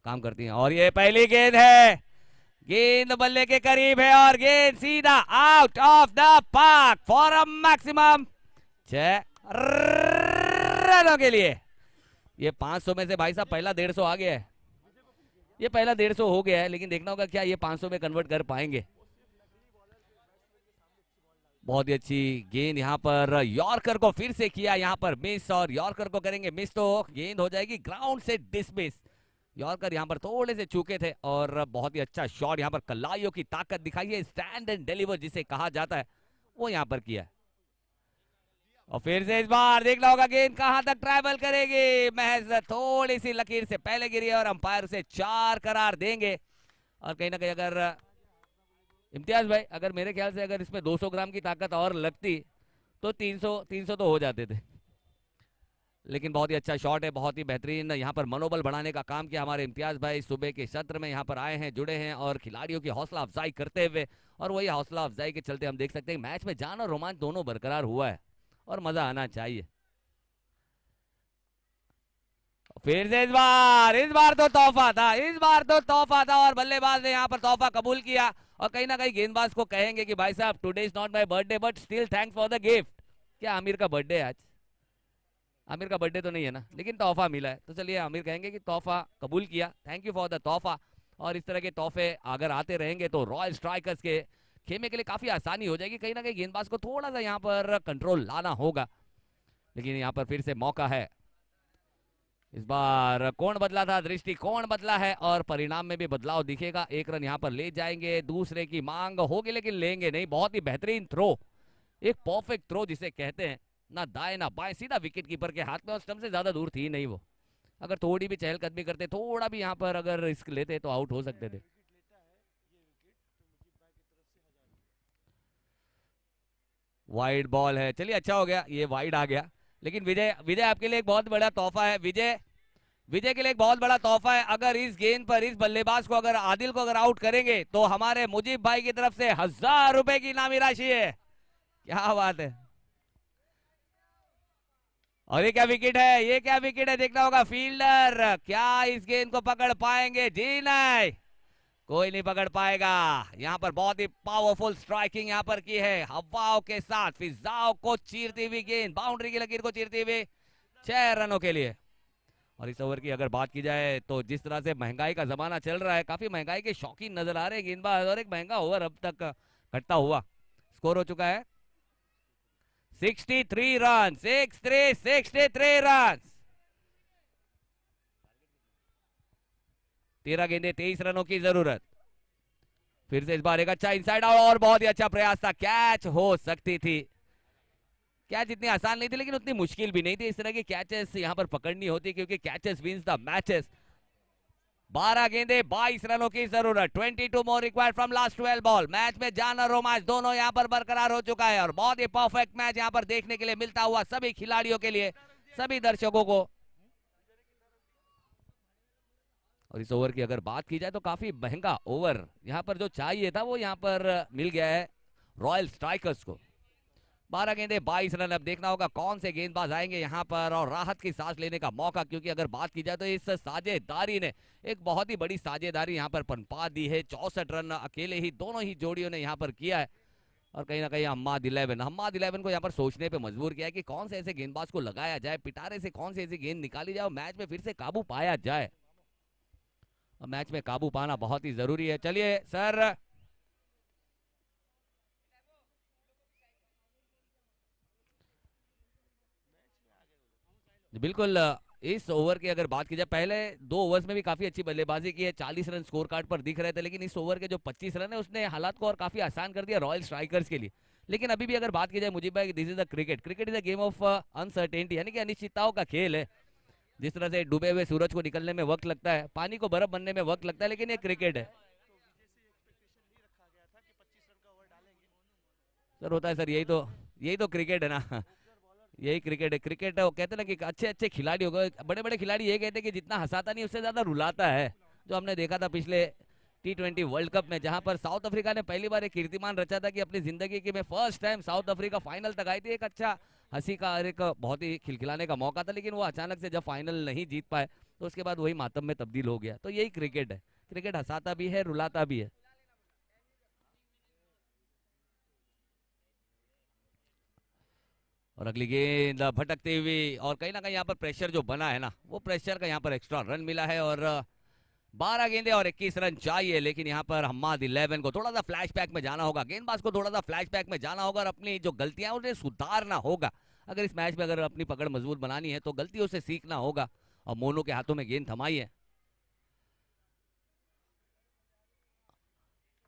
काम करती है। और ये पहली गेंद है, गेंद बल्ले के करीब है और गेंद सीधा out of the park for a maximum 6 रनों के लिए। ये 500 में से भाई साहब पहला 150 आ गया है, ये पहला 150 हो गया है, लेकिन देखना होगा क्या ये 500 में कन्वर्ट कर पाएंगे। बहुत ही अच्छी गेंद यहाँ पर, यॉर्कर को फिर से किया यहाँ पर मिस, और यॉर्कर को करेंगे मिस तो गेंद हो जाएगी ग्राउंड से डिसमिस। यॉर्कर यहाँ पर थोड़े से चूके थे और बहुत ही अच्छा शॉट यहाँ पर कलाइयों की ताकत दिखाई है, स्टैंड एंड डिलीवर जिसे कहा जाता है, वो यहाँ पर किया है। और फिर से इस बार देखना होगा गेंद कहां तक ट्रैवल करेगी, महज थोड़ी सी लकीर से पहले गिरी और अंपायर उसे 4 करार देंगे। और कहीं ना कहीं अगर इम्तियाज भाई, अगर मेरे ख्याल से अगर इसमें 200 ग्राम की ताकत और लगती तो 300 तो हो जाते थे, लेकिन बहुत ही अच्छा शॉट है, बहुत ही बेहतरीन यहाँ पर मनोबल बढ़ाने का काम किया हमारे इम्तियाज भाई। सुबह के सत्र में यहाँ पर आए हैं, जुड़े हैं और खिलाड़ियों की हौसला अफजाई करते हुए, और वही हौसला अफजाई के चलते हम देख सकते हैं मैच में जान और रोमांच दोनों बरकरार हुआ है और मजा आना चाहिए। फिर से इस बार तो तोहफा था, इस बार तो तोहफा था और बल्लेबाज ने यहाँ पर तोहफा कबूल किया। और कहीं ना कहीं गेंदबाज को कहेंगे कि भाई साहब today is not my birthday but still thanks for the gift. क्या आमिर का बर्थडे है आज? आमिर का बर्थडे तो नहीं है ना, लेकिन तोहफा मिला है, तो चलिए आमिर कहेंगे कि तोहफा कबूल किया, थैंक यू फॉर द तोहफा। और इस तरह के तोहफे अगर आते रहेंगे तो रॉयल स्ट्राइकर्स के खेमे के लिए काफी आसानी हो जाएगी। कहीं ना कहीं गेंदबाज को थोड़ा सा यहाँ पर कंट्रोल लाना होगा, लेकिन यहाँ पर फिर से मौका है। इस बार कौन बदला था, दृष्टिकोण बदला है और परिणाम में भी बदलाव दिखेगा। 1 रन यहाँ पर ले जाएंगे, दूसरे की मांग होगी लेकिन लेंगे नहीं। बहुत ही बेहतरीन थ्रो, एक परफेक्ट थ्रो जिसे कहते हैं, ना दाएं ना बाएं, सीधा विकेट कीपर के हाथ में और स्टंप से ज्यादा दूर थी नहीं वो। अगर थोड़ी भी चहलकदमी करते, थोड़ा भी यहाँ पर अगर रिस्क लेते तो आउट हो सकते थे। वाइड बॉल है, चलिए अच्छा हो गया ये वाइड आ गया, लेकिन विजय, विजय आपके लिए एक बहुत बड़ा तोहफा है। विजय, विजय के लिए एक बहुत बड़ा तोहफा है। अगर इस गेंद पर इस बल्लेबाज को, अगर आदिल को अगर आउट करेंगे तो हमारे मुजीब भाई की तरफ से 1000 रुपए की इनामी राशि है। क्या बात है, और ये क्या विकेट है, ये क्या विकेट है, देखना होगा फील्डर क्या इस गेंद को पकड़ पाएंगे। जी नहीं, कोई नहीं पकड़ पाएगा। यहाँ पर बहुत ही पावरफुल स्ट्राइकिंग यहाँ पर की है, हवाओं के साथ फिजाओं को चीरती हुई गेंद, बाउंड्री की लकीर को चीरती हुई 6 रनों के लिए। और इस ओवर की अगर बात की जाए तो जिस तरह से महंगाई का जमाना चल रहा है, काफी महंगाई के शौकीन नजर आ रहे हैं गेंदबाज, और एक महंगा ओवर अब तक घटता हुआ। स्कोर हो चुका है 63 रन, 63 रन, 13 गेंदे 23 रनों की जरूरत। फिर से इस बार एक अच्छा इनसाइड आउट और बहुत ही अच्छा प्रयास था, कैच हो सकती थी। कैच इतनी आसान नहीं थी लेकिन उतनी मुश्किल भी नहीं थी। इस तरह की कैचेस यहां पर पकड़नी होती क्योंकि कैचेस विंस द मैचेस। 12 गेंदे 22 रनों की जरूरत, 22 more required from last 12 ball. Match में जान और रोमांच दोनों यहां पर बरकरार हो चुका है और बहुत ही परफेक्ट मैच यहां पर देखने के लिए मिलता हुआ सभी खिलाड़ियों के लिए, सभी दर्शकों को। और इस ओवर की अगर बात की जाए तो काफी महंगा ओवर यहाँ पर जो चाहिए था वो यहाँ पर मिल गया है रॉयल स्ट्राइकर्स को। 12 गेंदे 22 रन। अब देखना होगा कौन से गेंदबाज आएंगे यहाँ पर और राहत की सांस लेने का मौका, क्योंकि अगर बात की जाए तो इस साझेदारी ने एक बहुत ही बड़ी साझेदारी यहाँ पर पनपा दी है। 64 रन अकेले ही दोनों ही जोड़ियों ने यहाँ पर किया है और कहीं ना कहीं हम्माद 11 को यहाँ पर सोचने पे मजबूर किया है कि कौन से ऐसे गेंदबाज को लगाया जाए, पिटारे से कौन से ऐसी गेंद निकाली जाए और मैच में फिर से काबू पाया जाए। और मैच में काबू पाना बहुत ही जरूरी है। चलिए सर, बिल्कुल। इस ओवर की अगर बात की जाए, पहले 2 ओवर्स में भी काफी अच्छी बल्लेबाजी की है, 40 रन स्कोर कार्ड पर दिख रहे थे, लेकिन इस ओवर के जो 25 रन है उसने हालात को और काफी आसान कर दिया रॉयल स्ट्राइकर्स के लिए। लेकिन अभी भी अगर बात की जाए मुझे भाई, this is the cricket, cricket is a game of uncertainty, यानी कि अनिश्चितताओं का खेल है। जिस तरह से डूबे हुए सूरज को निकलने में वक्त लगता है, पानी को बर्फ बनने में वक्त लगता है, लेकिन ये क्रिकेट है सर। होता है सर, यही तो क्रिकेट है ना। यही क्रिकेट है। क्रिकेट है, वो कहते हैं ना कि अच्छे अच्छे खिलाड़ी हो गए, बड़े बड़े खिलाड़ी ये कहते हैं कि जितना हंसाता नहीं उससे ज्यादा रुलाता है, जो हमने देखा था पिछले T20 वर्ल्ड कप में, जहां पर साउथ अफ्रीका ने पहली बार एक कीर्तिमान रचा था कि अपनी जिंदगी की में first time south Africa final तक आई थी। एक अच्छा हंसी का और एक बहुत ही खिलखिलाने का मौका था, लेकिन वो अचानक से जब फाइनल नहीं जीत पाए तो उसके बाद वही मातम में तब्दील हो गया। तो यही क्रिकेट है, क्रिकेट हंसाता भी है, रुलाता भी है। और अगली गेंद भटकती हुई, और कहीं ना कहीं यहाँ पर प्रेशर जो बना है ना, वो प्रेशर का यहाँ पर एक्स्ट्रा रन मिला है। और 12 गेंदे और 21 रन चाहिए, लेकिन यहाँ पर हम्माद 11 को थोड़ा सा फ्लैशबैक में जाना होगा, गेंदबाज को थोड़ा सा फ्लैशबैक में जाना होगा और अपनी जो गलतियां उन्हें सुधारना होगा। अगर इस मैच में अगर अपनी पकड़ मजबूत बनानी है तो गलतियों से सीखना होगा। और मोनू के हाथों में गेंद थमाई है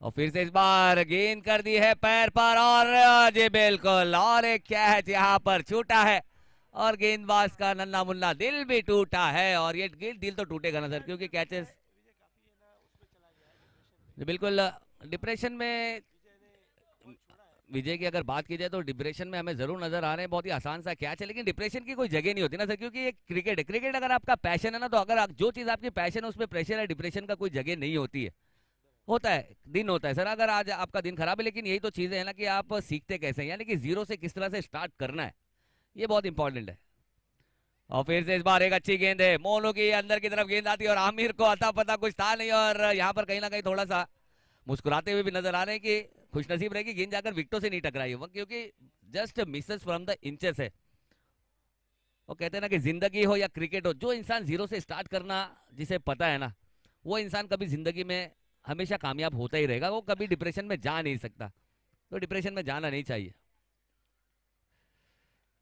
और फिर से इस बार गेंद कर दी है पैर पर, और जी बिल्कुल, और एक कैच यहाँ पर छूटा है और गेंदबाज का नन्ना मुन्ना दिल भी टूटा है। और ये दिल तो टूटेगा ना सर, क्योंकि कैचेस बिल्कुल डिप्रेशन में। विजय की अगर बात की जाए तो डिप्रेशन में हमें जरूर नजर आ रहे हैं, बहुत ही आसान सा कैच है, लेकिन डिप्रेशन की कोई जगह नहीं होती ना सर, क्योंकि ये क्रिकेट है। क्रिकेट अगर आपका पैशन है ना, तो अगर जो चीज आपकी पैशन है उसमें प्रेशर है, डिप्रेशन का कोई जगह नहीं होती है। होता है, दिन होता है सर, अगर आज आपका दिन खराब है, लेकिन यही तो चीजें है ना कि आप सीखते कैसे हैं, यानी कि जीरो से किस तरह से स्टार्ट करना है, ये बहुत इंपॉर्टेंट है। और फिर से इस बार एक अच्छी गेंद है, मोनू की अंदर की तरफ गेंद आती है और आमिर को अता पता कुछ था नहीं, और यहाँ पर कहीं ना कहीं थोड़ा सा मुस्कुराते हुए भी नजर आ रहे हैं कि खुशनसीब रहे कि गेंद जाकर विकेटों से नहीं टकराई वो, क्योंकि just Mrs from the inches है। वो कहते हैं ना कि जिंदगी हो या क्रिकेट हो, जो इंसान जीरो से स्टार्ट करना जिसे पता है ना, वो इंसान कभी जिंदगी में हमेशा कामयाब होता ही रहेगा, वो कभी डिप्रेशन में जा नहीं सकता। तो डिप्रेशन में जाना नहीं चाहिए।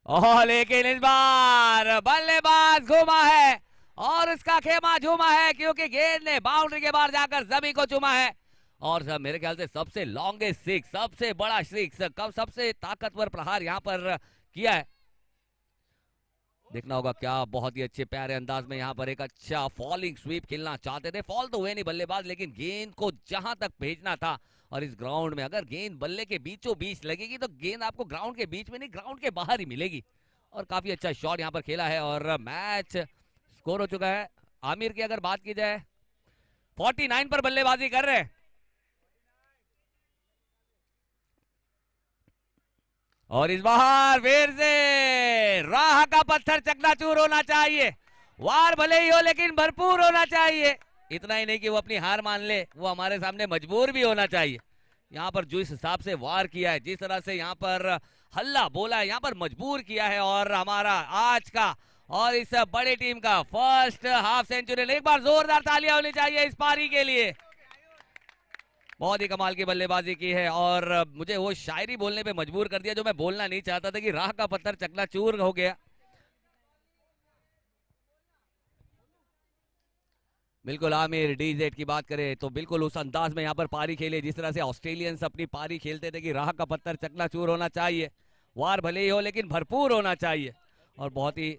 ओह, लेकिन इस बार बल्लेबाज घूमा है और उसका खेमा झूमा है, क्योंकि गेंद ने बाउंड्री के बाहर जाकर जमीन को चूमा है। और सब मेरे ख्याल से सबसे लॉन्गेस्ट सिक्स, सबसे बड़ा सिक्स, कब सबसे ताकतवर प्रहार यहाँ पर किया है। देखना होगा क्या बहुत ही अच्छे प्यारे अंदाज में यहाँ पर एक अच्छा फॉलिंग स्वीप खेलना चाहते थे। फॉल तो हुए नहीं बल्लेबाज, लेकिन गेंद को जहां तक भेजना था, और इस ग्राउंड में अगर गेंद बल्ले के बीचों बीच लगेगी तो गेंद आपको ग्राउंड के बीच में नहीं, ग्राउंड के बाहर ही मिलेगी। और काफी अच्छा शॉट यहाँ पर खेला है और मैच स्कोर हो चुका है। आमिर की अगर बात की जाए 49 पर बल्लेबाजी कर रहे हैं। और इस बार फिर से राह का पत्थर चकनाचूर होना चाहिए, वार भले ही हो लेकिन भरपूर होना चाहिए। इतना ही नहीं कि वो अपनी हार मान ले, वो हमारे सामने मजबूर भी होना चाहिए। यहाँ पर जिस हिसाब से वार किया है, जिस तरह से यहाँ पर हल्ला बोला है, यहाँ पर मजबूर किया है, और हमारा आज का और इस बड़ी टीम का फर्स्ट हाफ सेंचुरी। एक बार जोरदार तालियां होनी चाहिए इस पारी के लिए। बहुत ही कमाल की बल्लेबाजी की है और मुझे वो शायरी बोलने पे मजबूर कर दिया जो मैं बोलना नहीं चाहता था, कि राह का पत्थर चकनाचूर हो गया। बिल्कुल, आमिर डीजेड की बात करें तो बिल्कुल उस अंदाज में यहाँ पर पारी खेले जिस तरह से ऑस्ट्रेलियंस अपनी पारी खेलते थे, कि राह का पत्थर चकनाचूर होना चाहिए, वार भले ही हो लेकिन भरपूर होना चाहिए। और बहुत ही,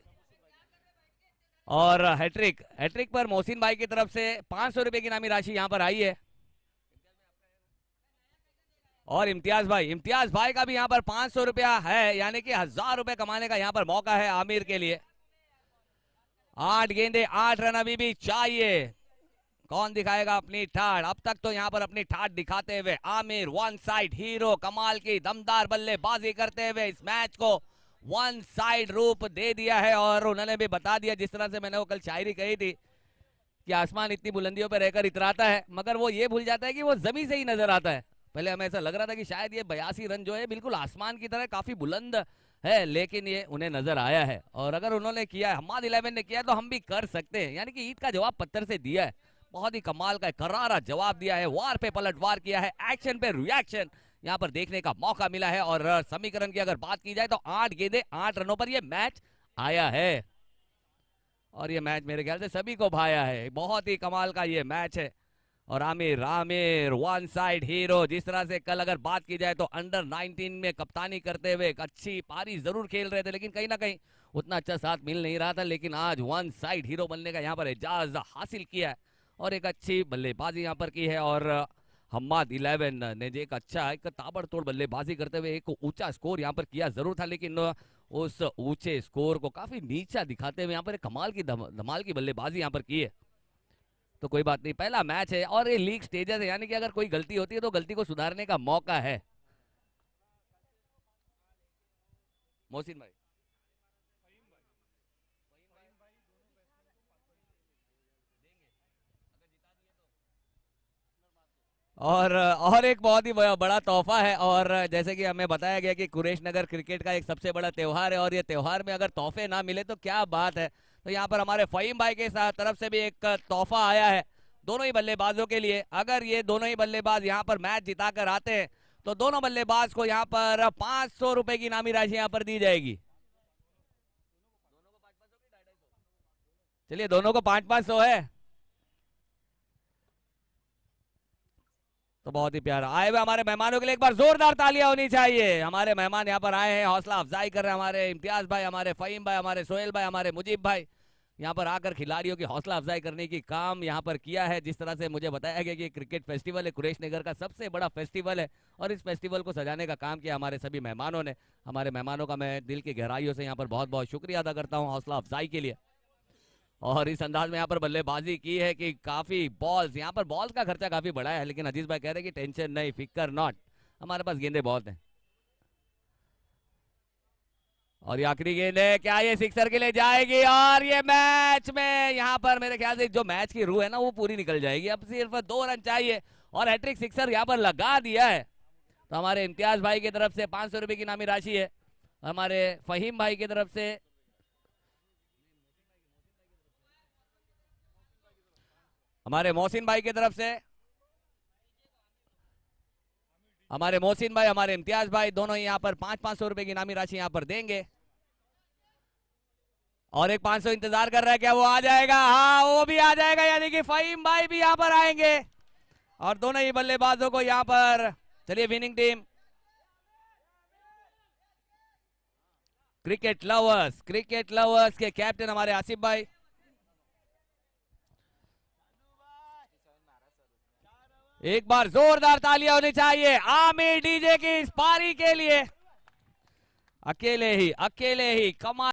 और हैट्रिक पर मोहसिन भाई की तरफ से 500 रुपए की इनामी राशि यहाँ पर आई है। और इम्तियाज भाई का भी यहाँ पर 500 रुपया है, यानी कि 1000 रुपए कमाने का यहाँ पर मौका है आमिर के लिए। 8 गेंदे 8 रन अभी भी चाहिए। कौन दिखाएगा अपनी ठाठ? अब तक तो यहाँ पर अपनी ठाठ दिखाते हुए आमिर वन साइड हीरो कमाल की दमदार बल्लेबाजी करते हुए इस मैच को वन साइड रूप दे दिया है। और उन्होंने भी बता दिया, जिस तरह से मैंने वो कल शायरी कही थी कि आसमान इतनी बुलंदियों पर रहकर इतराता है, मगर वो ये भूल जाता है कि वो जमीन से ही नजर आता है। पहले हमें ऐसा लग रहा था कि शायद ये 82 रन जो है बिल्कुल आसमान की तरह काफी बुलंद है, लेकिन ये उन्हें नजर आया है। और अगर उन्होंने किया है, हम्माद 11 ने किया है, तो हम भी कर सकते हैं। यानी कि ईद का जवाब पत्थर से दिया है, बहुत ही कमाल का करारा जवाब दिया है, वार पे पलटवार किया है, एक्शन पे रिएक्शन यहाँ पर देखने का मौका मिला है। और समीकरण की अगर बात की जाए तो 8 गेंदे 8 रनों पर ये मैच आया है और ये मैच मेरे ख्याल से सभी को भाया है। बहुत ही कमाल का ये मैच है। और आमिर वन साइड हीरो, जिस तरह से कल अगर बात की जाए तो अंडर 19 में कप्तानी करते हुए एक अच्छी पारी जरूर खेल रहे थे, लेकिन कहीं ना कहीं उतना अच्छा साथ मिल नहीं रहा था। लेकिन आज वन साइड हीरो बनने का यहाँ पर एजाज हासिल किया है और एक अच्छी बल्लेबाजी यहाँ पर की है। और हम्माद 11 ने जो एक अच्छा एक ताबड़तोड़ बल्लेबाजी करते हुए एक ऊंचा स्कोर यहाँ पर किया जरूर था, लेकिन उस ऊंचे स्कोर को काफी नीचा दिखाते हुए यहाँ पर एक कमाल की धमाल की बल्लेबाजी यहाँ पर की है। तो कोई बात नहीं, पहला मैच है और ये लीग स्टेजेस है, यानी कि अगर कोई गलती होती है तो गलती को सुधारने का मौका है। मोहसिन भाई, और एक बहुत ही बड़ा तोहफा है। और जैसे कि हमें बताया गया कि कुरैश नगर क्रिकेट का एक सबसे बड़ा त्योहार है और ये त्योहार में अगर तोहफे ना मिले तो क्या बात है। तो यहाँ पर हमारे फहीम भाई के साथ तरफ से भी एक तोहफा आया है दोनों ही बल्लेबाजों के लिए। अगर ये दोनों ही बल्लेबाज यहाँ पर मैच जिता कर आते हैं तो दोनों बल्लेबाज को यहाँ पर 500 रुपए की इनामी राशि यहाँ पर दी जाएगी। चलिए, दोनों को 500 है तो बहुत ही प्यारा। आए हुए हमारे मेहमानों के लिए एक बार जोरदार तालियां होनी चाहिए। हमारे मेहमान यहाँ पर आए हैं, हौसला अफजाई कर रहे हैं। हमारे इम्तियाज भाई, हमारे फहीम भाई, हमारे सोहेल भाई, हमारे मुजीब भाई यहाँ पर आकर खिलाड़ियों की हौसला अफजाई करने की काम यहाँ पर किया है। जिस तरह से मुझे बताया गया कि क्रिकेट फेस्टिवल है, कुरैश नगर का सबसे बड़ा फेस्टिवल है और इस फेस्टिवल को सजाने का काम किया हमारे सभी मेहमानों ने। हमारे मेहमानों का मैं दिल की गहराइयों से यहाँ पर बहुत बहुत शुक्रिया अदा करता हूँ हौसला अफजाई के लिए। और इस अंदाज में यहाँ पर बल्लेबाजी की है कि काफी बॉल्स, यहाँ पर बॉल्स का खर्चा काफी बड़ा है, लेकिन अजीज भाई कह रहे हैं कि टेंशन नहीं, फिकर नॉट, हमारे पास गेंदे बहुत हैं। और ये आखिरी गेंद है, क्या ये सिक्सर के लिए जाएगी? और ये मैच में यहाँ पर मेरे ख्याल से जो मैच की रूह है ना वो पूरी निकल जाएगी। अब सिर्फ 2 रन चाहिए और हैट्रिक सिक्सर यहाँ पर लगा दिया है। तो हमारे इम्तियाज भाई की तरफ से 500 रुपए की इनामी राशि है, हमारे फहीम भाई की तरफ से हमारे मोहसिन भाई की तरफ से हमारे मोहसिन भाई, हमारे इम्तियाज भाई दोनों ही यहाँ पर 500 रुपए की इनामी राशि यहाँ पर देंगे। और एक 500 इंतजार कर रहा है, क्या वो आ जाएगा? हाँ, वो भी आ जाएगा, यानी कि फहीम भाई भी यहाँ पर आएंगे और दोनों ही बल्लेबाजों को यहाँ पर, चलिए विनिंग टीम क्रिकेट लवर्स के कैप्टन हमारे आसिफ भाई, एक बार जोरदार तालियां होनी चाहिए आमिर डीजे की इस पारी के लिए। अकेले ही कमाल